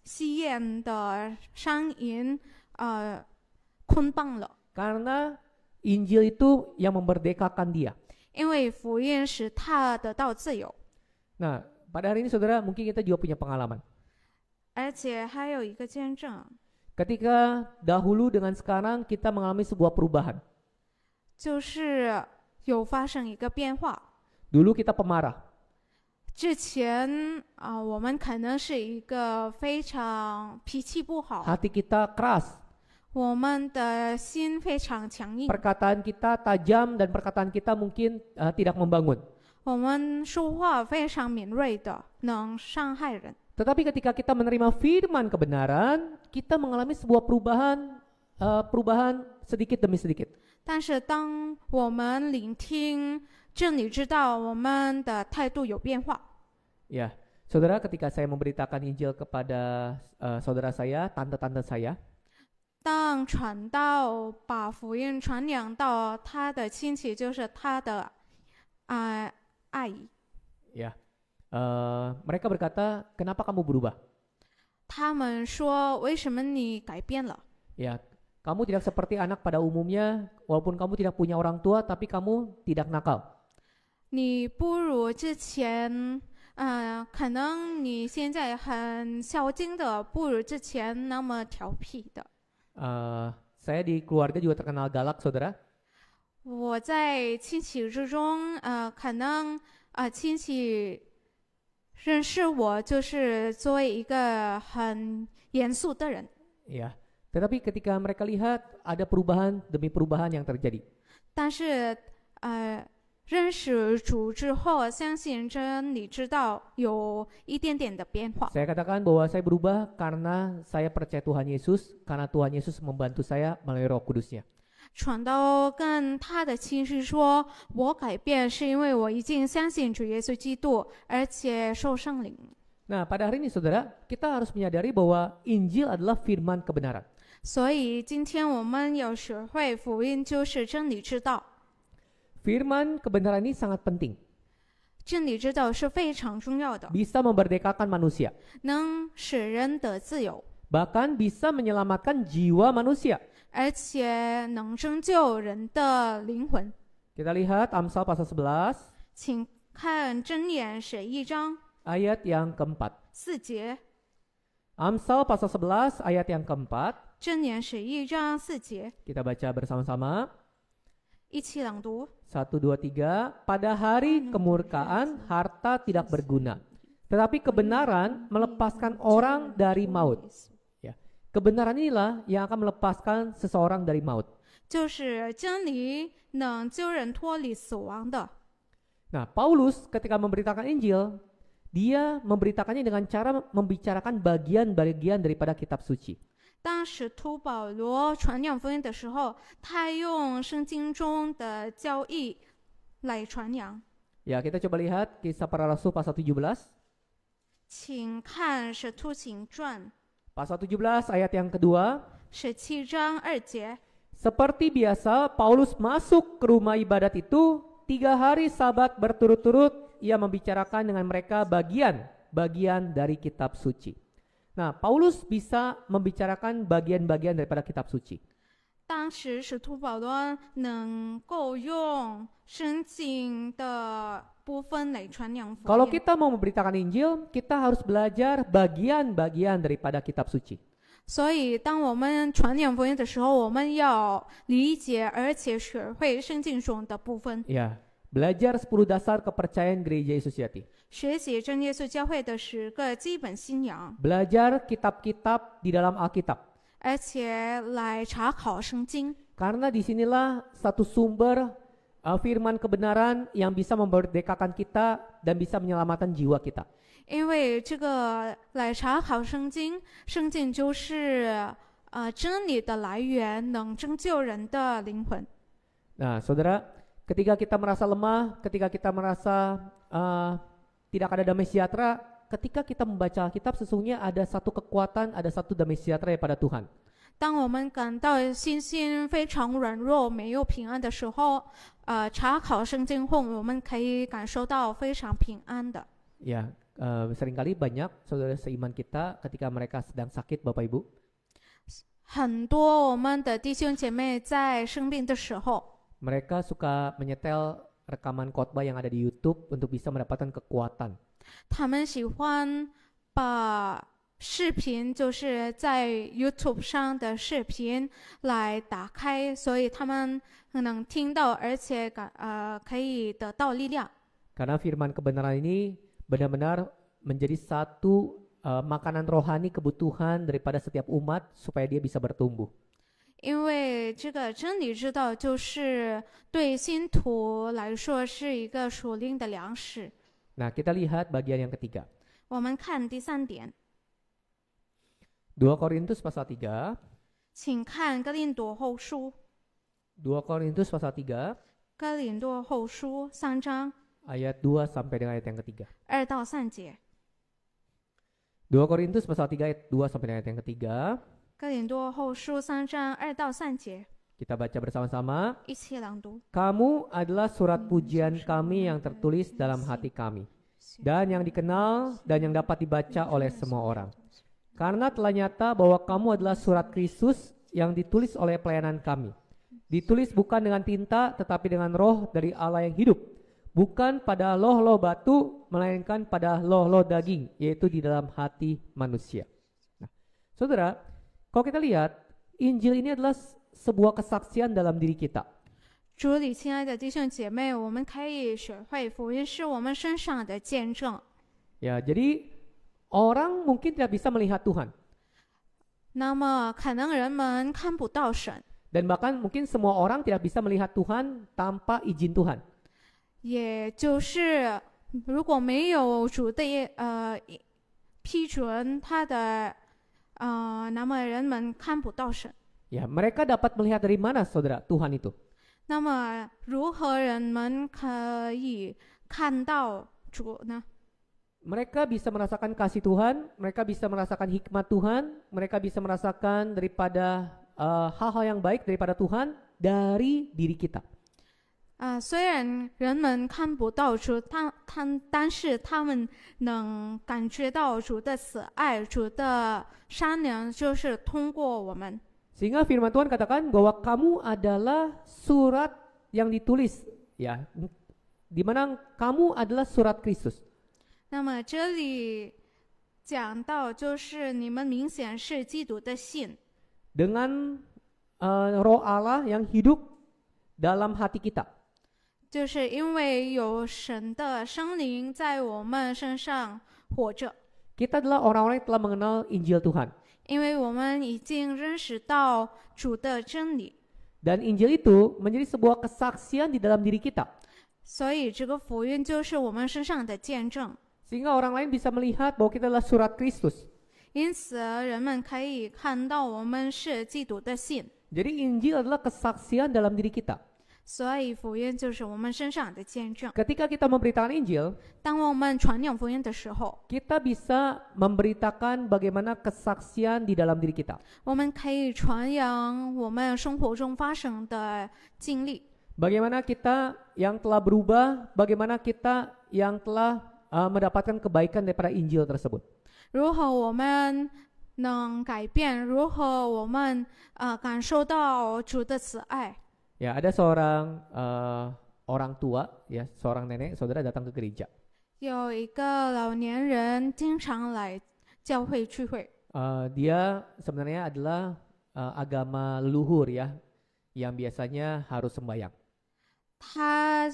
Speaker 2: 吸烟的上瘾捆绑了。
Speaker 1: Karena Injil itu yang memerdekakan dia.
Speaker 2: 因为福音使他得到自由。
Speaker 1: Nah, pada hari ini saudara mungkin kita juga punya pengalaman.
Speaker 2: 而且还有一个见证，
Speaker 1: Ketika dahulu dengan sekarang kita mengalami sebuah perubahan.
Speaker 2: 就是有发生一个变化。
Speaker 1: Dulu kita pemarah.
Speaker 2: 之前我们可能是一个非常脾气不好，
Speaker 1: Hati kita keras.
Speaker 2: 我们的心非常强硬，
Speaker 1: Perkataan kita tajam dan perkataan kita mungkin tidak membangun.
Speaker 2: 我们说话非常敏锐的，能伤害人。
Speaker 1: Tetapi ketika kita menerima firman kebenaran, kita mengalami sebuah perubahan sedikit demi sedikit.
Speaker 2: 但是当我们聆听真理之道，我们的态度有变化。
Speaker 1: Ya, saudara, ketika saya memberitakan Injil kepada saudara saya, tante-tante saya,
Speaker 2: 当传道把福音传扬到他的亲戚，就是他的阿姨，
Speaker 1: ya, mereka berkata, kenapa kamu berubah?
Speaker 2: 他们说：“为什么你改变了？
Speaker 1: Ya, kamu tidak seperti anak pada umumnya, walaupun kamu tidak punya orang tua, tapi kamu tidak nakal.
Speaker 2: 你不如之前，可能你现在很孝敬的，不如之前那么调皮的。”
Speaker 1: Saya di keluarga juga terkenal galak, saudara.
Speaker 2: 我在亲戚之中，可能亲戚认识我就是作为一个很严肃的人。
Speaker 1: Ya, tetapi ketika mereka lihat ada perubahan demi perubahan yang terjadi.
Speaker 2: 但是认识主之后，相信真理之道有一点点的变化。
Speaker 1: Saya katakan bahwa saya berubah karena saya percaya Tuhan Yesus, karena Tuhan Yesus membantu saya melalui Roh Kudus-Nya.
Speaker 2: 传道跟他的亲戚说：“我改变是因为我已经相信主耶稣基督，而且受圣灵。”
Speaker 1: Nah, pada hari ini saudara, kita harus menyadari bahwa Injil adalah firman kebenaran.
Speaker 2: 所以今天我们要学会福音就是真理之道。
Speaker 1: Firman kebenaran ini sangat penting.
Speaker 2: 真理之道是非常重要的，
Speaker 1: Bisa memerdekakan manusia.
Speaker 2: 能使人得自由，
Speaker 1: Bahkan bisa menyelamatkan jiwa manusia.
Speaker 2: 而且能拯救人的灵魂。
Speaker 1: Kita lihat Amsal pasal 11,
Speaker 2: 请看箴言11章
Speaker 1: ayat yang keempat.
Speaker 2: 4节，
Speaker 1: Amsal pasal 11, ayat yang keempat.
Speaker 2: 箴言11章4节，
Speaker 1: Kita baca bersama-sama.
Speaker 2: 一起朗读。
Speaker 1: 1, 2, 3. Pada hari kemurkaan harta tidak berguna, tetapi kebenaran melepaskan orang dari maut. Ya, kebenaran inilah yang akan melepaskan seseorang dari maut.
Speaker 2: 就是真理能救人脱离死亡的。
Speaker 1: Nah, Paulus ketika memberitakan Injil, dia memberitakannya dengan cara membicarakan bagian-bagian daripada kitab suci.
Speaker 2: 当使徒保罗传扬福音的时候，他用圣经中的教义来传扬。
Speaker 1: Ya, kita coba lihat Kisah Para Rasul pasal 17.
Speaker 2: 请看《使徒行传》
Speaker 1: Pasal 17 ayat yang kedua.
Speaker 2: 17章2节。
Speaker 1: Seperti biasa, Paulus masuk ke rumah ibadat itu 3 hari Sabat berturut-turut. Ia membicarakan dengan mereka bagian-bagian dari kitab suci. Nah, Paulus bisa membicarakan bagian-bagian daripada kitab suci.
Speaker 2: 当时使徒保罗能够用圣经的部分来传扬福
Speaker 1: Kalau
Speaker 2: 音。
Speaker 1: kita mau memberitakan Injil, kita harus belajar bagian-bagian daripada kitab suci.
Speaker 2: 所以，当我们传扬福音的时候，我们要理解而且学会圣经中的部分，
Speaker 1: Ya, belajar 10 dasar kepercayaan Gereja Yesus Jati.
Speaker 2: 学习真耶稣教会的10个基本信仰，
Speaker 1: Belajar kitab-kitab di dalam Alkitab.
Speaker 2: 而且来查考圣经。
Speaker 1: Karena disinilah satu sumber firman kebenaran yang bisa memerdekakan kita dan bisa menyelamatkan jiwa kita.
Speaker 2: 因为这个来查考圣经，圣经就是真理的来源，能拯救人的灵魂。
Speaker 1: Nah, saudara, ketika kita merasa lemah, ketika kita merasa tidak ada damai sejahtera, ketika kita membaca Alkitab, sesungguhnya ada satu kekuatan, ada satu damai sejahtera daripada Tuhan.
Speaker 2: 当我们感到信心非常软弱、没有平安的时候，查考圣经后，我们可以感受到非常平安的。
Speaker 1: Ya, seringkali banyak saudara seiman kita ketika mereka sedang sakit, Bapak Ibu,
Speaker 2: 很多我们的弟兄姐妹在生病的时候，
Speaker 1: mereka suka menyetel rekaman khotbah yang ada di YouTube untuk bisa mendapatkan kekuatan.
Speaker 2: 他们喜欢把视频，就是在 YouTube 上的视频来打开，所以他们能听到，而且可以得到力量。
Speaker 1: Karena firman kebenaran ini benar-benar menjadi satu makanan rohani kebutuhan daripada setiap umat supaya dia bisa bertumbuh.
Speaker 2: 因为这个真理之道就是对信徒来说是一个属灵的粮食。
Speaker 1: Nah, kita lihat bagian yang ketiga.
Speaker 2: 我们看第三点，
Speaker 1: 2 Korintus pasal 3.
Speaker 2: 请看哥林多后书，
Speaker 1: 2 Korintus pasal 3
Speaker 2: 哥林多后书3章
Speaker 1: ayat 2 sampai dengan ayat yang ketiga.
Speaker 2: 2到3节。
Speaker 1: 2 Korintus pasal 3 ayat 2 sampai dengan ayat yang ketiga.
Speaker 2: 哥林多后书3章2到3节，
Speaker 1: Kita baca bersama-sama.
Speaker 2: 一起朗读。
Speaker 1: Kamu adalah surat pujian kami yang tertulis dalam hati kami, dan yang dikenal dan yang dapat dibaca oleh semua orang. Karena telah nyata bahwa kamu adalah surat Kristus yang ditulis oleh pelayanan kami. Ditulis bukan dengan tinta, tetapi dengan roh dari Allah yang hidup. Bukan pada loh-loh batu, melainkan pada loh-loh daging, yaitu di dalam hati manusia. Nah, saudara, kalau kita lihat, Injil ini adalah sebuah kesaksian dalam diri kita.
Speaker 2: 主里，亲爱的弟兄姐妹，我们可以学会福音是我们身上的见证。
Speaker 1: Ya, jadi orang mungkin tidak bisa melihat Tuhan.
Speaker 2: 那么，可能人们看不到神，
Speaker 1: Dan bahkan mungkin semua orang tidak bisa melihat Tuhan tanpa izin Tuhan.
Speaker 2: 也就是如果没有主的批准他的那么人们看不到神。
Speaker 1: Ya, mereka dapat melihat dari mana, saudara, Tuhan itu?
Speaker 2: 那么，如何人们可以看到主呢？
Speaker 1: Mereka bisa merasakan kasih Tuhan, mereka bisa merasakan hikmat Tuhan, mereka bisa merasakan daripada hal-hal yang baik daripada Tuhan dari diri kita.
Speaker 2: 虽然人们看不到主，但是他们能感觉到主的慈爱，主的善良，就是通过我们。
Speaker 1: Sehingga firman Tuhan katakan bahwa kamu adalah surat yang ditulis, ya, di mana kamu adalah surat Kristus.
Speaker 2: 那么这里讲到，就是你们明显是基督的信，
Speaker 1: Dengan roh Allah yang hidup dalam hati kita.
Speaker 2: 就是因为有神的生灵在我们身上活着，
Speaker 1: Kita adalah orang-orang yang telah mengenal Injil Tuhan.
Speaker 2: 因为我们已经认识到主的真理，
Speaker 1: Dan Injil itu menjadi sebuah kesaksian di dalam diri kita.
Speaker 2: 所以这个福音就是我们身上的见证。
Speaker 1: Sehingga orang lain bisa melihat bahwa kita adalah surat Kristus.
Speaker 2: 因此，人们可以看到我们是基督的信，
Speaker 1: Jadi Injil adalah kesaksian dalam diri kita.
Speaker 2: 所以福音就是我们身上的见证。
Speaker 1: Ketika kita memberitakan Injil,
Speaker 2: 当我们传扬福音的时候，
Speaker 1: kita bisa memberitakan bagaimana kesaksian di dalam diri kita.
Speaker 2: 我们可以传扬我们生活中发生的经历。
Speaker 1: Bagaimana kita yang telah berubah, bagaimana kita yang telah mendapatkan kebaikan daripada Injil tersebut.
Speaker 2: 如何我们能改变？如何我们感受到主的慈爱？
Speaker 1: Ya, ada seorang orang tua, ya, seorang nenek, saudara datang ke gereja.
Speaker 2: 有一个老年人经常来教会聚会，
Speaker 1: Dia sebenarnya adalah agama leluhur, ya, yang biasanya harus sembahyang.
Speaker 2: 他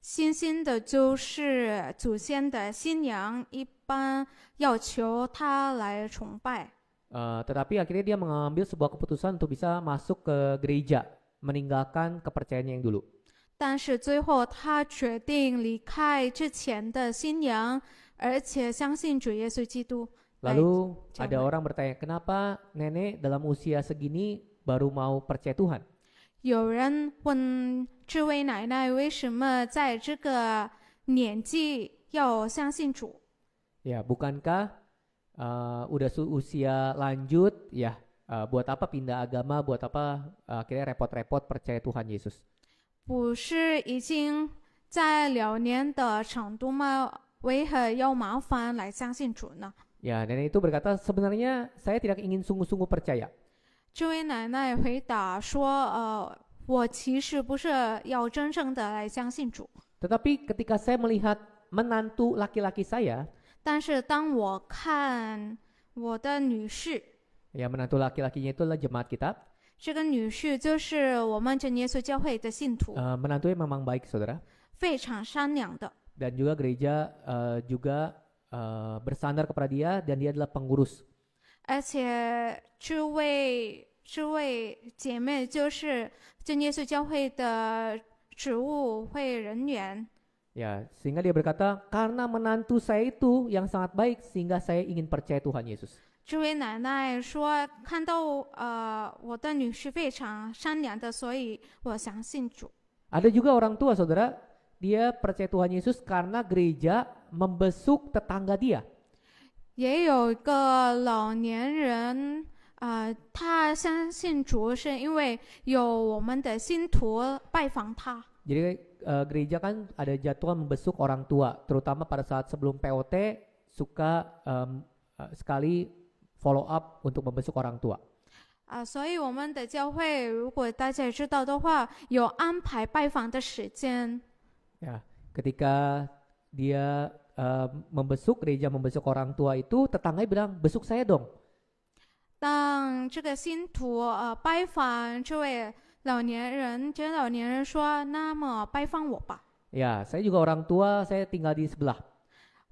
Speaker 2: 信心的就是祖先的信仰，一般要求他来崇拜。
Speaker 1: Tetapi akhirnya dia mengambil sebuah keputusan untuk bisa masuk ke gereja, meninggalkan kepercayaannya yang dulu.
Speaker 2: 但是最后他决定离开之前的新娘，而且相信主耶稣基督。
Speaker 1: Lalu ada
Speaker 2: 教会。
Speaker 1: orang bertanya, kenapa nenek dalam usia segini baru mau percaya Tuhan?
Speaker 2: 有人问这位奶奶为什么在这个年纪要相信主？
Speaker 1: Ya, bukankah udah usia lanjut ya, buat apa pindah agama, buat apa akhirnya repot-repot percaya Tuhan Yesus?
Speaker 2: 不是已经在老年的程度吗？为何要麻烦来相信主呢？
Speaker 1: Ya, nenek itu berkata, sebenarnya saya tidak ingin sungguh-sungguh percaya.
Speaker 2: 这位奶奶回答说：“我其实不是要真正的来相信主，
Speaker 1: Tetapi ketika saya melihat menantu laki-laki saya,
Speaker 2: 但是当我看我的女婿，
Speaker 1: ya menantu laki-lakinya itu adalah jemaat kita,
Speaker 2: 这个女婿就是我们真耶稣教会的信徒，
Speaker 1: menantunya memang baik saudara,
Speaker 2: 非常善良的。
Speaker 1: dan juga gereja juga bersandar kepada dia dan dia adalah pengurus.
Speaker 2: 而且这位姐妹就是真耶稣教会的职务会人员。
Speaker 1: Ya, sehingga dia berkata, karena menantu saya itu yang sangat baik sehingga saya ingin percaya Tuhan Yesus.
Speaker 2: 这位奶奶说，看到我的女婿非常善良的，所以我相信主。
Speaker 1: Ada juga orang tua saudara, dia percaya Tuhan Yesus karena gereja membesuk tetangga dia.
Speaker 2: 也有一个老年人，他相信主是因为有我们的信徒拜访他。
Speaker 1: Jadi gereja kan ada jadwal membesuk orang tua, terutama pada saat sebelum POT suka sekali follow up untuk membesuk orang tua.
Speaker 2: 所以我们的教会，如果大家知道的话，有安排拜访的时间。
Speaker 1: Ya, ketika dia gereja membesuk orang tua itu, tetangganya bilang, besuk saya dong.
Speaker 2: 当这个信徒拜访这位老年人，这老年人说：“那么拜访我吧。”
Speaker 1: Ya, saya juga orang tua, saya tinggal di sebelah.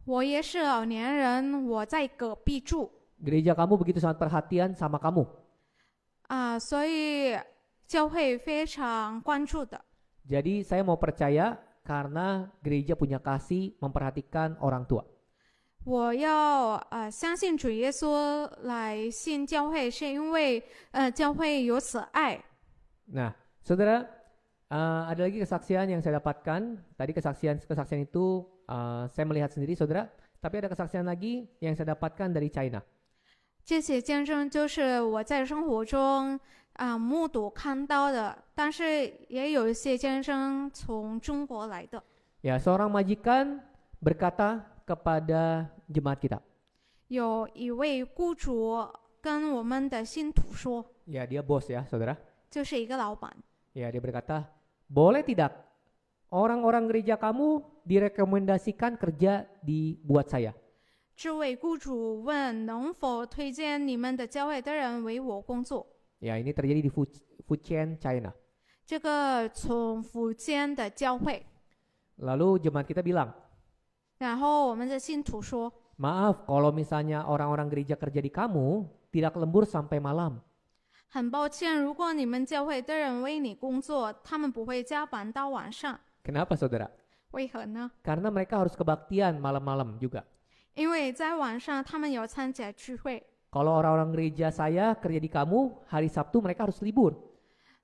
Speaker 2: 我也是老年人，我在隔壁住。
Speaker 1: Gereja kamu begitu sangat perhatian sama kamu.
Speaker 2: 所以教会非常关注的。
Speaker 1: Jadi saya mau percaya karena gereja punya kasih memperhatikan orang tua.
Speaker 2: 我要相信主耶稣来信教会，是因为教会有此爱。
Speaker 1: Nah, saudara, ada lagi kesaksian yang saya dapatkan. Tadi kesaksian itu saya melihat sendiri, saudara. Tapi ada kesaksian lagi yang saya dapatkan dari China.
Speaker 2: 这些见证就是我在生活中目睹看到的，但是也有一些见证从中国来的。
Speaker 1: Ya, seorang majikan berkata kepada jemaat kita.
Speaker 2: 有一位雇主跟我们的信徒说，
Speaker 1: Ya, dia bos ya, saudara.
Speaker 2: 就是一个老板，
Speaker 1: Ya, dia berkata, boleh tidak orang-orang gereja kamu direkomendasikan kerja buat saya?
Speaker 2: 这位雇主问能否推荐你们的教会的人为我工作。
Speaker 1: Ya, ini terjadi di Fujian, China.
Speaker 2: 这个从福建的教会，
Speaker 1: Lalu jemaat kita bilang,
Speaker 2: 然后我们的信徒说，
Speaker 1: maaf kalau misalnya orang-orang gereja kerja di kamu tidak lembur sampai malam.
Speaker 2: 很抱歉，如果你们教会的人为你工作，他们不会加班到晚上。
Speaker 1: Kenapa saudara?
Speaker 2: 为何呢？
Speaker 1: Karena mereka harus kebaktian malam-malam juga.
Speaker 2: 因为在晚上他们有参加聚会。
Speaker 1: Kalau orang-orang gereja saya kerja di kamu, hari Sabtu mereka harus libur.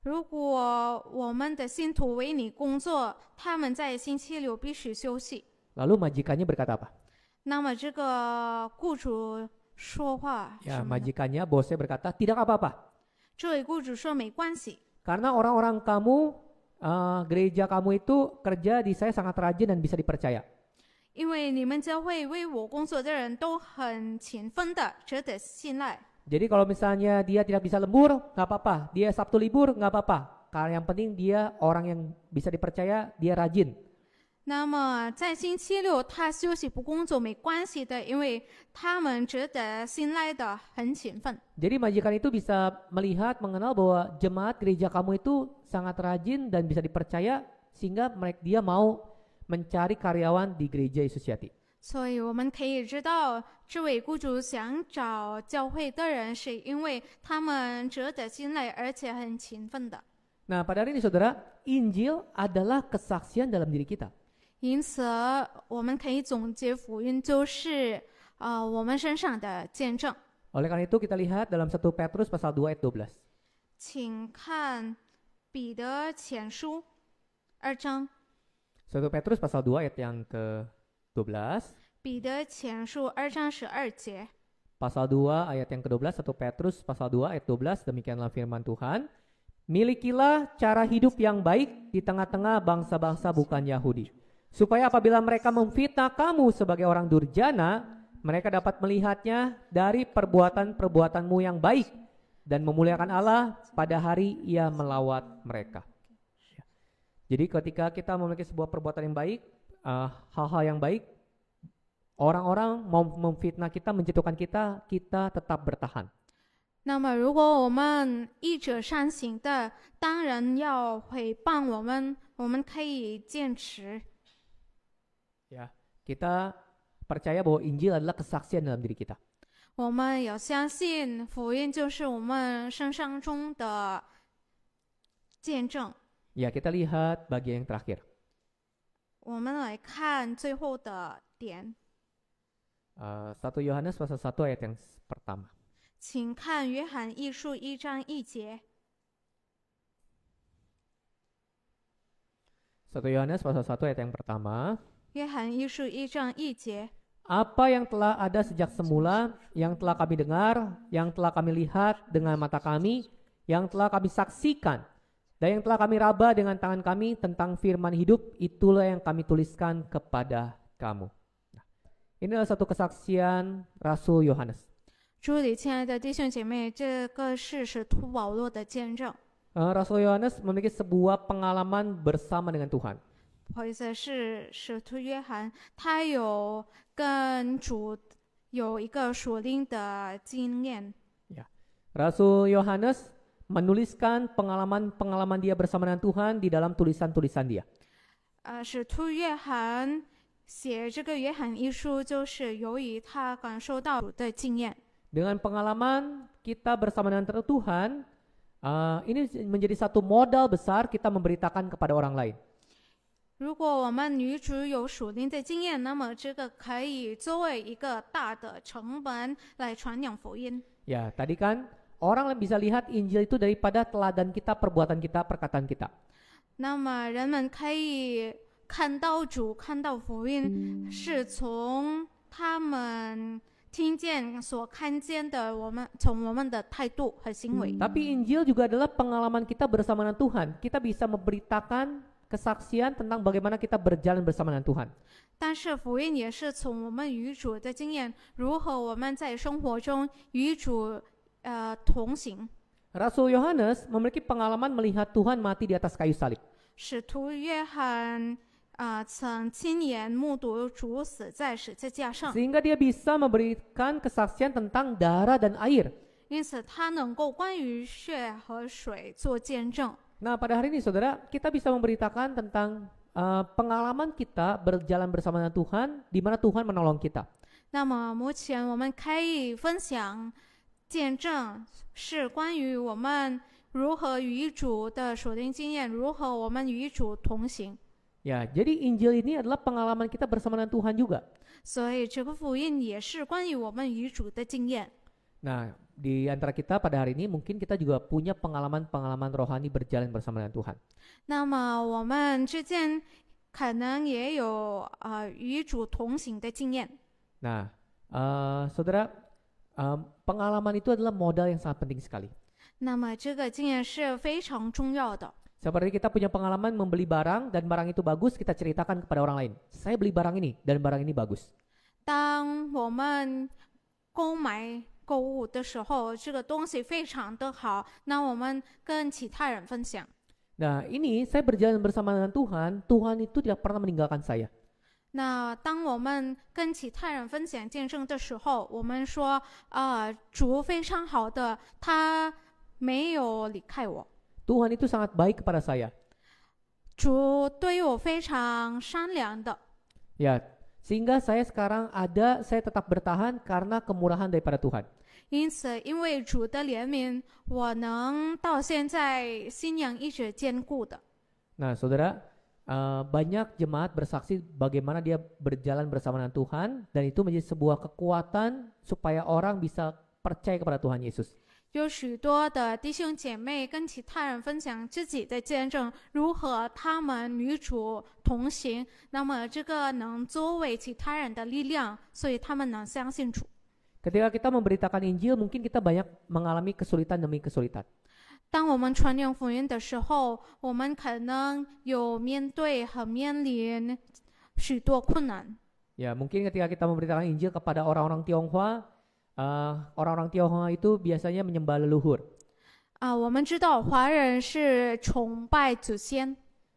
Speaker 2: 如果我们的信徒为你工作，他们在星期六必须休息。
Speaker 1: Lalu majikannya berkata apa?
Speaker 2: 那么这个雇主说话
Speaker 1: Ya,
Speaker 2: 什么呢？
Speaker 1: majikannya, bosnya berkata, tidak apa-apa.
Speaker 2: 这位雇主说没关系，
Speaker 1: Karena orang-orang kamu, gereja kamu itu kerja di saya sangat rajin dan bisa dipercaya.
Speaker 2: 因为你们教会为我工作的人都很勤奋的，值得信赖。
Speaker 1: Jadi kalau misalnya dia tidak bisa lembur, nggak apa-apa. Dia Sabtu libur, nggak apa-apa. Karena yang penting dia orang yang bisa dipercaya, dia rajin.
Speaker 2: 那么在星期六他休息不工作没关系的，因为他们值得信赖的，很勤奋。
Speaker 1: Jadi majikan itu bisa melihat, mengenal bahwa jemaat gereja kamu itu sangat rajin dan bisa dipercaya, sehingga dia mau mencari karyawan di gereja Yesus Yati.
Speaker 2: 所以我们可以知道，这位雇主想找教会的人，是因为他们值得信赖而且很勤奋的。
Speaker 1: Nah, pada hari ini saudara, Injil adalah kesaksian dalam diri kita.
Speaker 2: 因此，我们可以总结福音就是我们身上的见证。
Speaker 1: Oleh karena itu kita lihat dalam 1 Petrus pasal 2 ayat 12.
Speaker 2: 请看彼得前书2章，
Speaker 1: 1 Petrus pasal 2 ayat yang ke-12.
Speaker 2: 彼得前书2章12节。
Speaker 1: Pasal 2 ayat yang ke-12, 1 Petrus pasal 2 ayat 12, demikianlah firman Tuhan. Milikilah cara hidup yang baik di tengah-tengah bangsa-bangsa bukan Yahudi, supaya apabila mereka memfitnah kamu sebagai orang durjana, mereka dapat melihatnya dari perbuatan-perbuatanmu yang baik dan memuliakan Allah pada hari Ia melawat mereka. Jadi ketika kita memiliki sebuah perbuatan yang baik, hal-hal yang baik, orang-orang mau memfitnah kita, menjatuhkan kita, kita tetap bertahan.
Speaker 2: 那么，如果我们依着善行的，当然要毁谤我们，我们可以坚持。
Speaker 1: Ya, kita percaya bahwa Injil adalah kesaksian dalam diri kita.
Speaker 2: 我们要相信福音就是我们生生中的见证。
Speaker 1: Ya, kita lihat bagian yang terakhir.
Speaker 2: 我们来看最后的点，
Speaker 1: 1 Yohanes pasal 1 ayat yang pertama.
Speaker 2: 请看约翰一书1章1节。
Speaker 1: 1 Yohanes pasal 1 ayat yang pertama.
Speaker 2: 约翰一书1章1节。
Speaker 1: Apa yang telah ada sejak semula, yang telah kami dengar, yang telah kami lihat dengan mata kami, yang telah kami saksikan, dan yang telah kami raba dengan tangan kami tentang firman hidup, itulah yang kami tuliskan kepada kamu. Nah, ini adalah satu kesaksian Rasul Yohanes.
Speaker 2: 主里，亲爱的弟兄姐妹，这个是使徒保罗的见证。
Speaker 1: Rasul Yohanes memiliki sebuah pengalaman bersama dengan Tuhan.
Speaker 2: 不好意思，是使徒约翰，他有跟主有一个属灵的经验。
Speaker 1: Ya. Rasul Yohanes menuliskan pengalaman-pengalaman dia bersama dengan Tuhan di dalam tulisan-tulisan dia.
Speaker 2: 使徒约翰写这个约翰一书，就是由于他感受到主的经验。
Speaker 1: Dengan pengalaman kita bersama dengan Tuhan, ini menjadi satu modal besar kita memberitakan kepada orang lain.
Speaker 2: 如果我们与主有属灵的经验，那么这个可以作为一个大的成本来传扬福音。
Speaker 1: Ya, tadi kan orang bisa lihat Injil itu daripada teladan kita, perbuatan kita, perkataan kita.
Speaker 2: 那么人们可以看到主、看到福音，是从他们听见所看见的，从我们的态度和行为。
Speaker 1: Tapi Injil juga adalah pengalaman kita bersama dengan Tuhan. Kita bisa memberitakan kesaksian tentang bagaimana kita berjalan bersama dengan Tuhan.
Speaker 2: 但是福音也是从我们与主的经验，如何我们在生活中与主同行。
Speaker 1: Rasul Yohanes memiliki pengalaman melihat Tuhan mati di atas kayu salib.
Speaker 2: 使徒约翰曾亲眼目睹主死在十字架上，
Speaker 1: Sehingga dia bisa memberikan kesaksian tentang darah dan air.
Speaker 2: 因此他能够关于血和水做见证。
Speaker 1: Nah, pada hari ini saudara, kita bisa memberitakan tentang pengalaman kita berjalan bersama dengan Tuhan, di mana Tuhan menolong kita.
Speaker 2: 那么目前我们可以分享见证，是关于我们如何与主的属灵经验，如何我们与主同行。
Speaker 1: Ya, jadi Injil ini adalah pengalaman kita bersama dengan Tuhan juga.
Speaker 2: 所以这个福音也是关于我们与主的经验。
Speaker 1: Nah, di antara kita pada hari ini mungkin kita juga punya pengalaman-pengalaman rohani berjalan bersama dengan Tuhan.
Speaker 2: 那么我们之间可能也有与主同行的经验。
Speaker 1: Nah, saudara, pengalaman itu adalah modal yang sangat penting sekali.
Speaker 2: 那么这个经验是非常重要的。
Speaker 1: Seperti kita punya pengalaman membeli barang dan barang itu bagus, kita ceritakan kepada orang lain. Saya beli barang ini dan barang ini bagus.
Speaker 2: 当我们购买购物的时候，这个东西非常的好，那我们跟其他人分享。
Speaker 1: Nah, ini saya berjalan bersama dengan Tuhan, Tuhan itu tidak pernah meninggalkan saya.
Speaker 2: 那当我们跟其他人分享见证的时候，我们说主非常好的，他没有离开我。
Speaker 1: Tuhan itu sangat baik kepada saya.
Speaker 2: 主对我非常善良的。
Speaker 1: Ya, sehingga saya sekarang saya tetap bertahan karena kemurahan daripada Tuhan.
Speaker 2: 因此，因为主的怜悯，我能到现在信仰一直坚固的。
Speaker 1: Nah, saudara, banyak jemaat bersaksi bagaimana dia berjalan bersama dengan Tuhan, dan itu menjadi sebuah kekuatan supaya orang bisa percaya kepada Tuhan Yesus.
Speaker 2: 有许多的弟兄姐妹跟其他人分享自己的见证，如何他们与主同行，那么这个能作为其他人的力量，所以他们能相信主。
Speaker 1: Ketika kita memberitakan Injil, mungkin kita banyak mengalami kesulitan demi kesulitan.
Speaker 2: 当我们传扬福音的时候，我们可能有面对和面临许多困难。
Speaker 1: Ya, mungkin ketika kita memberitakan Injil kepada orang-orang Tionghoa, orang-orang Tionghoa itu biasanya menyembah leluhur.
Speaker 2: 我们知道华人是崇拜祖先，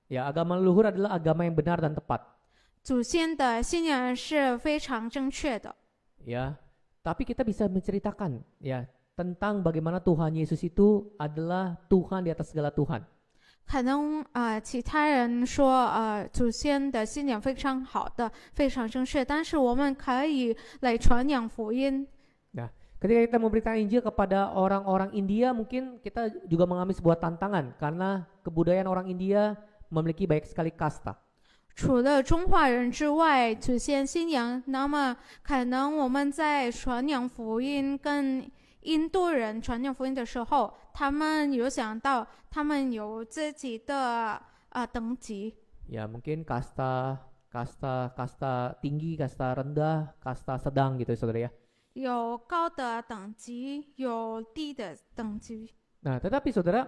Speaker 1: Ya, agama leluhur adalah agama yang benar dan tepat.
Speaker 2: 祖先的信仰是非常正确的。
Speaker 1: Ya, tapi kita bisa menceritakan ya tentang bagaimana Tuhan Yesus itu adalah Tuhan di atas segala Tuhan.
Speaker 2: 可能其他人说祖先的信仰非常好的，非常正确，但是我们可以来传扬福音。
Speaker 1: Nah, ketika kita memberitakan Injil kepada orang-orang India, mungkin kita juga mengalami sebuah tantangan karena kebudayaan orang India memiliki banyak sekali kasta.
Speaker 2: 除了中华人之外，祖先信仰，那么可能我们在传扬福音跟印度人传扬福音的时候，他们有想到他们有自己的等级。
Speaker 1: Ya, mungkin kasta tinggi, kasta rendah, kasta sedang gitu saudara ya.
Speaker 2: 有高的等级，有低的等级。
Speaker 1: Nah, tetapi saudara,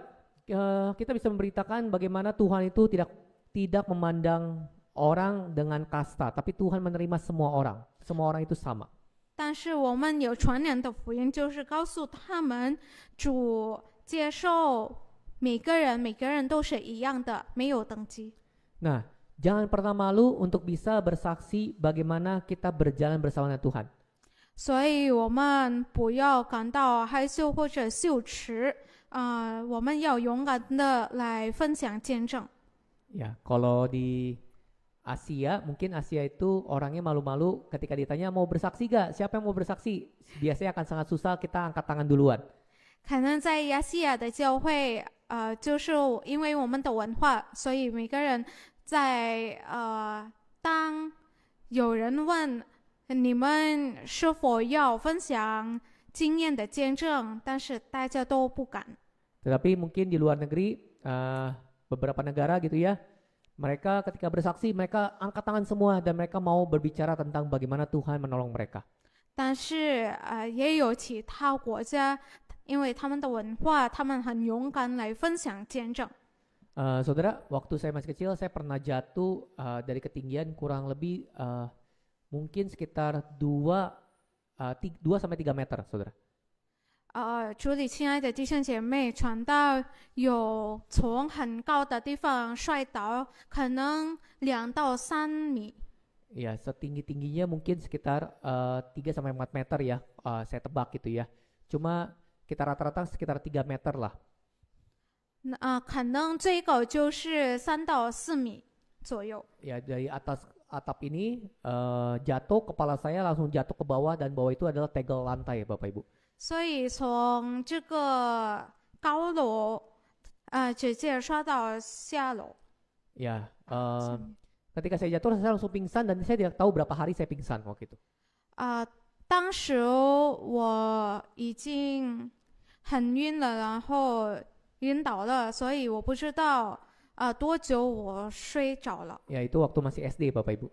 Speaker 1: kita bisa memberitakan bagaimana Tuhan itu tidak memandang orang dengan kasta, tapi Tuhan menerima semua orang. Semua orang itu sama.
Speaker 2: 但是我们有传扬的福音，就是告诉他们，主接受每个人都是一样的，没有等级。
Speaker 1: Nah, jangan pernah malu untuk bisa bersaksi bagaimana kita berjalan bersama dengan Tuhan.
Speaker 2: 所以我们不要感到害羞或者羞耻，我们要勇敢的来分享见证。
Speaker 1: Ya, kalau di Asia, mungkin Asia itu orangnya malu-malu ketika ditanya mau bersaksi gak? Siapa yang mau bersaksi? Biasanya akan sangat susah, kita angkat tangan duluan.
Speaker 2: 可能在亚细亚的教会，就是因为我们的文化，所以每个人在当有人问你们是否要分享经验的见证，但是大家都不敢。
Speaker 1: Tetapi mungkin di luar negeri, beberapa negara gitu ya, mereka ketika bersaksi, mereka angkat tangan semua dan mereka mau berbicara tentang bagaimana Tuhan menolong mereka.
Speaker 2: 但是也有其他国家，因为他们的文化，他们很勇敢来分享见证。
Speaker 1: Saudara, waktu saya masih kecil, saya pernah jatuh dari ketinggian kurang lebih mungkin sekitar 2 sampai 3 meter, saudara.
Speaker 2: 主里亲爱的弟兄姐妹，传道有从很高的地方摔倒，可能2到3米。
Speaker 1: Ya, setinggi-tingginya mungkin sekitar 3 sampai 4 meter ya, saya tebak gitu ya. Cuma kita rata-rata sekitar 3 meter lah.
Speaker 2: 可能最高就是3到4米左右。
Speaker 1: Ya, dari atas atap ini jatuh, kepala saya langsung jatuh ke bawah dan bawah itu adalah tegel lantai, Bapak Ibu.
Speaker 2: 所以从这个高楼直接刷到下楼。
Speaker 1: Ya, ketika saya jatuh saya langsung pingsan dan saya tidak tahu berapa hari saya pingsan waktu itu.
Speaker 2: 当时我已经很晕了，然后晕倒了，所以我不知道多久我睡着了。
Speaker 1: Ya, itu waktu masih SD, Bapak Ibu.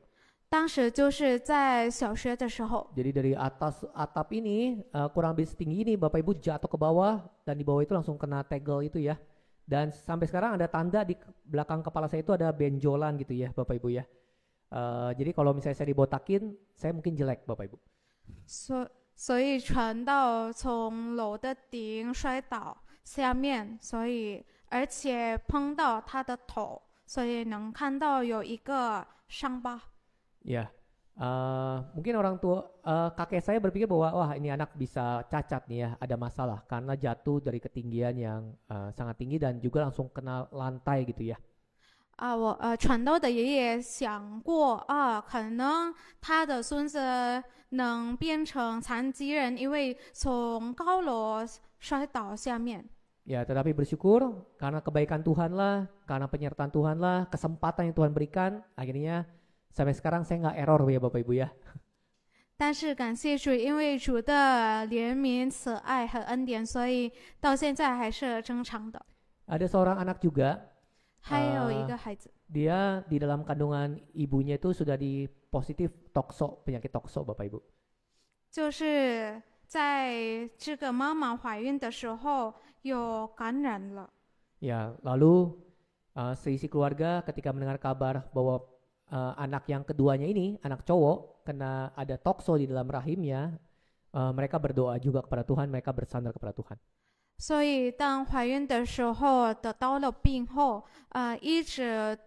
Speaker 2: 当时就是在小学的时候。
Speaker 1: Jadi dari atas atap ini kurang lebih setinggi ini Bapak Ibu jatuh ke bawah dan di bawah itu langsung kena tegel itu ya. Dan sampai sekarang ada tanda di belakang kepala saya itu ada benjolan gitu ya Bapak Ibu ya. Jadi kalau misalnya saya dibotakin, saya mungkin jelek Bapak Ibu.
Speaker 2: 所以传道从楼的顶摔倒下面，所以而且碰到他的头，所以能看到有一个伤疤。
Speaker 1: Ya, mungkin orang tua kakek saya berpikir bahwa wah ini anak bisa cacat nih ya, ada masalah karena jatuh dari ketinggian yang sangat tinggi dan juga langsung kena lantai gitu ya.
Speaker 2: 传道的爷爷想过可能他的孙子能变成残疾人，因为从高楼摔倒下面。
Speaker 1: Ya, tetapi bersyukur karena kebaikan Tuhan lah, karena penyertaan Tuhan lah, kesempatan yang Tuhan berikan, akhirnya sampai sekarang saya nggak error ya Bapak Ibu ya.
Speaker 2: 但是感谢主，因为主的怜悯、慈爱和恩典，所以到现在还是正常的。
Speaker 1: Ada seorang anak juga,
Speaker 2: 还有一个孩子，
Speaker 1: dia di dalam kandungan ibunya itu sudah di positif tokso, penyakit tokso Bapak Ibu.
Speaker 2: 就是在这个妈妈怀孕的时候有感染了。
Speaker 1: Ya, lalu seisi keluarga ketika mendengar kabar bahwa anak yang keduanya ini, anak cowok, kena ada tokso di dalam rahimnya, mereka berdoa juga kepada Tuhan, mereka bersandar kepada Tuhan.
Speaker 2: 所以当怀孕的时候得到了病后，一直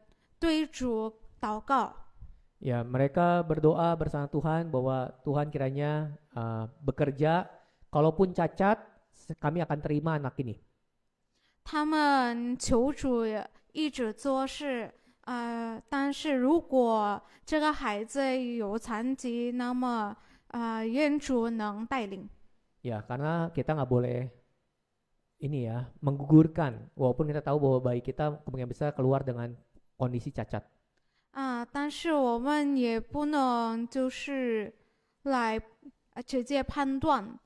Speaker 2: 对主祷告。
Speaker 1: Ya, mereka berdoa bersama Tuhan bahwa Tuhan kiranya bekerja, kalaupun cacat, kami akan terima anak ini.
Speaker 2: 他们求主一直做事，但是如果这个孩子有残疾，那么愿主能带领。
Speaker 1: Ya, karena kita nggak boleh ini ya menggugurkan, walaupun kita tahu bahwa bayi kita kemungkinan besar keluar dengan kondisi cacat.
Speaker 2: 但是我们也不能就是来直接判断，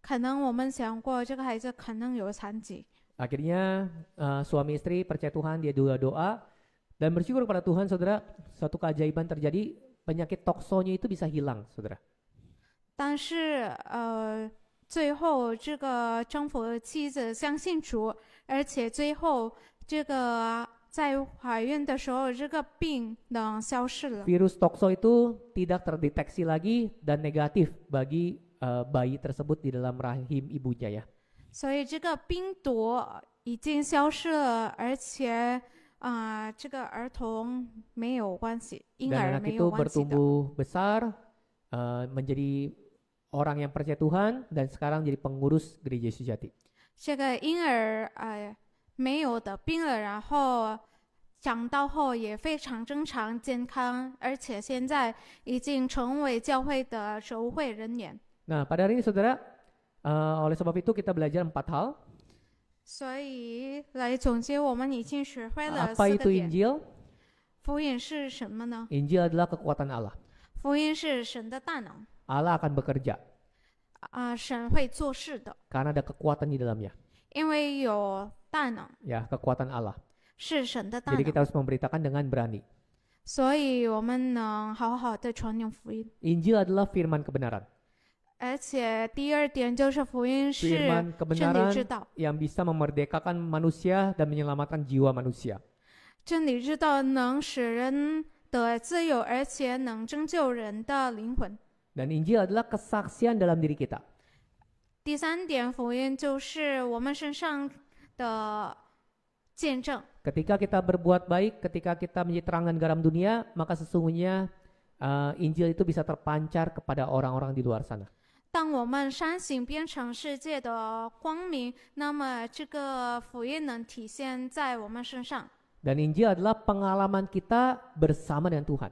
Speaker 2: 可能我们想过这个孩子可能有残疾。
Speaker 1: Akhirnya suami istri percaya Tuhan, dia juga doa dan bersyukur kepada Tuhan, saudara. Suatu keajaiban terjadi, penyakit toksonya itu bisa hilang, saudara.
Speaker 2: 但是最后这个丈夫的妻子相信主，而且最后这个在怀孕的时候这个病能消失了。
Speaker 1: Virus tokso itu tidak terdeteksi lagi dan negatif bagi bayi tersebut di dalam rahim ibunya ya.
Speaker 2: 所以这个病毒已经消失了，而且这个儿童没有关系，婴
Speaker 1: Dan
Speaker 2: 儿
Speaker 1: anak
Speaker 2: 没
Speaker 1: itu
Speaker 2: 有关系的。
Speaker 1: bertumbuh besar, menjadi orang yang percaya Tuhan dan sekarang jadi pengurus gereja Sujati.
Speaker 2: 这个婴儿没有得病了，然后长大后也非常正常健康，而且现在已经成为教会的守会人员。
Speaker 1: Nah, pada hari ini saudara, oleh sebab itu kita belajar 4 hal.
Speaker 2: 所以来总结，我们已经学会了
Speaker 1: Apa
Speaker 2: 4
Speaker 1: itu
Speaker 2: 个点。
Speaker 1: Injil?
Speaker 2: 福音是什么呢？
Speaker 1: Injil adalah kekuatan Allah.
Speaker 2: 福音是神的大能，
Speaker 1: Allah akan bekerja
Speaker 2: 神会做事的，
Speaker 1: karena ada kekuatan di dalamnya.
Speaker 2: 因为有大能，
Speaker 1: Ya, kekuatan Allah.
Speaker 2: 是神的大
Speaker 1: Jadi
Speaker 2: 能，
Speaker 1: kita harus memberitakan dengan berani.
Speaker 2: 所以我们能好好的传扬福音。
Speaker 1: Injil adalah firman kebenaran.
Speaker 2: 而且第二点就是福音是
Speaker 1: Firman
Speaker 2: 真理
Speaker 1: kebenaran
Speaker 2: 之道，
Speaker 1: yang bisa memerdekakan manusia dan menyelamatkan jiwa manusia.
Speaker 2: 真理之道能使人得自由，而且能拯救人的灵魂。
Speaker 1: Dan Injil adalah kesaksian dalam diri kita.
Speaker 2: 第三点，福音就是我们身上的见证。
Speaker 1: Ketika kita berbuat baik, ketika kita menjadi terang dan garam dunia, maka sesungguhnya Injil itu bisa terpancar kepada orang-orang di luar sana.
Speaker 2: 当我们善行变成世界的光明，那么这个福音能体现在我们身上。
Speaker 1: Dan Injil adalah pengalaman kita bersama dengan Tuhan.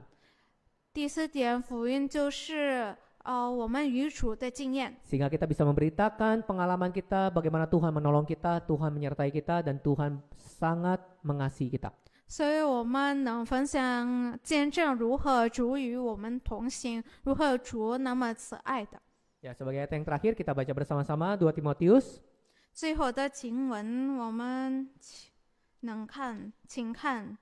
Speaker 2: 第四点，福音就是我们与主的经验，
Speaker 1: Sehingga kita bisa memberitakan pengalaman kita, bagaimana Tuhan menolong kita, Tuhan menyertai kita, dan Tuhan sangat mengasihi kita.
Speaker 2: 所以我们能分享见证如何主与我们同行，如何主那么慈爱的。
Speaker 1: Ya, sebagai ayat yang terakhir kita baca bersama-sama 2 Timotius
Speaker 2: 最后的经文我们能看，请看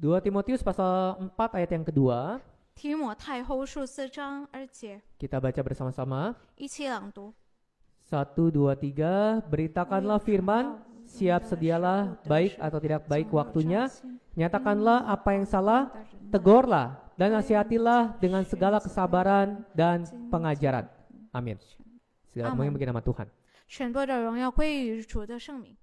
Speaker 1: 2 Timotius pasal 4 ayat yang kedua.
Speaker 2: 提摩太后书4章2节，
Speaker 1: Kita baca bersama-sama.
Speaker 2: 一起朗读。
Speaker 1: 1, 2, 3. Beritakanlah firman, siap sedialah, baik atau tidak baik waktunya. Nyatakanlah apa yang salah, tegurlah dan nasihatilah dengan segala kesabaran dan pengajaran. Amin. Segala semuanya bagi nama Tuhan.
Speaker 2: 选播的荣耀归于主的圣名。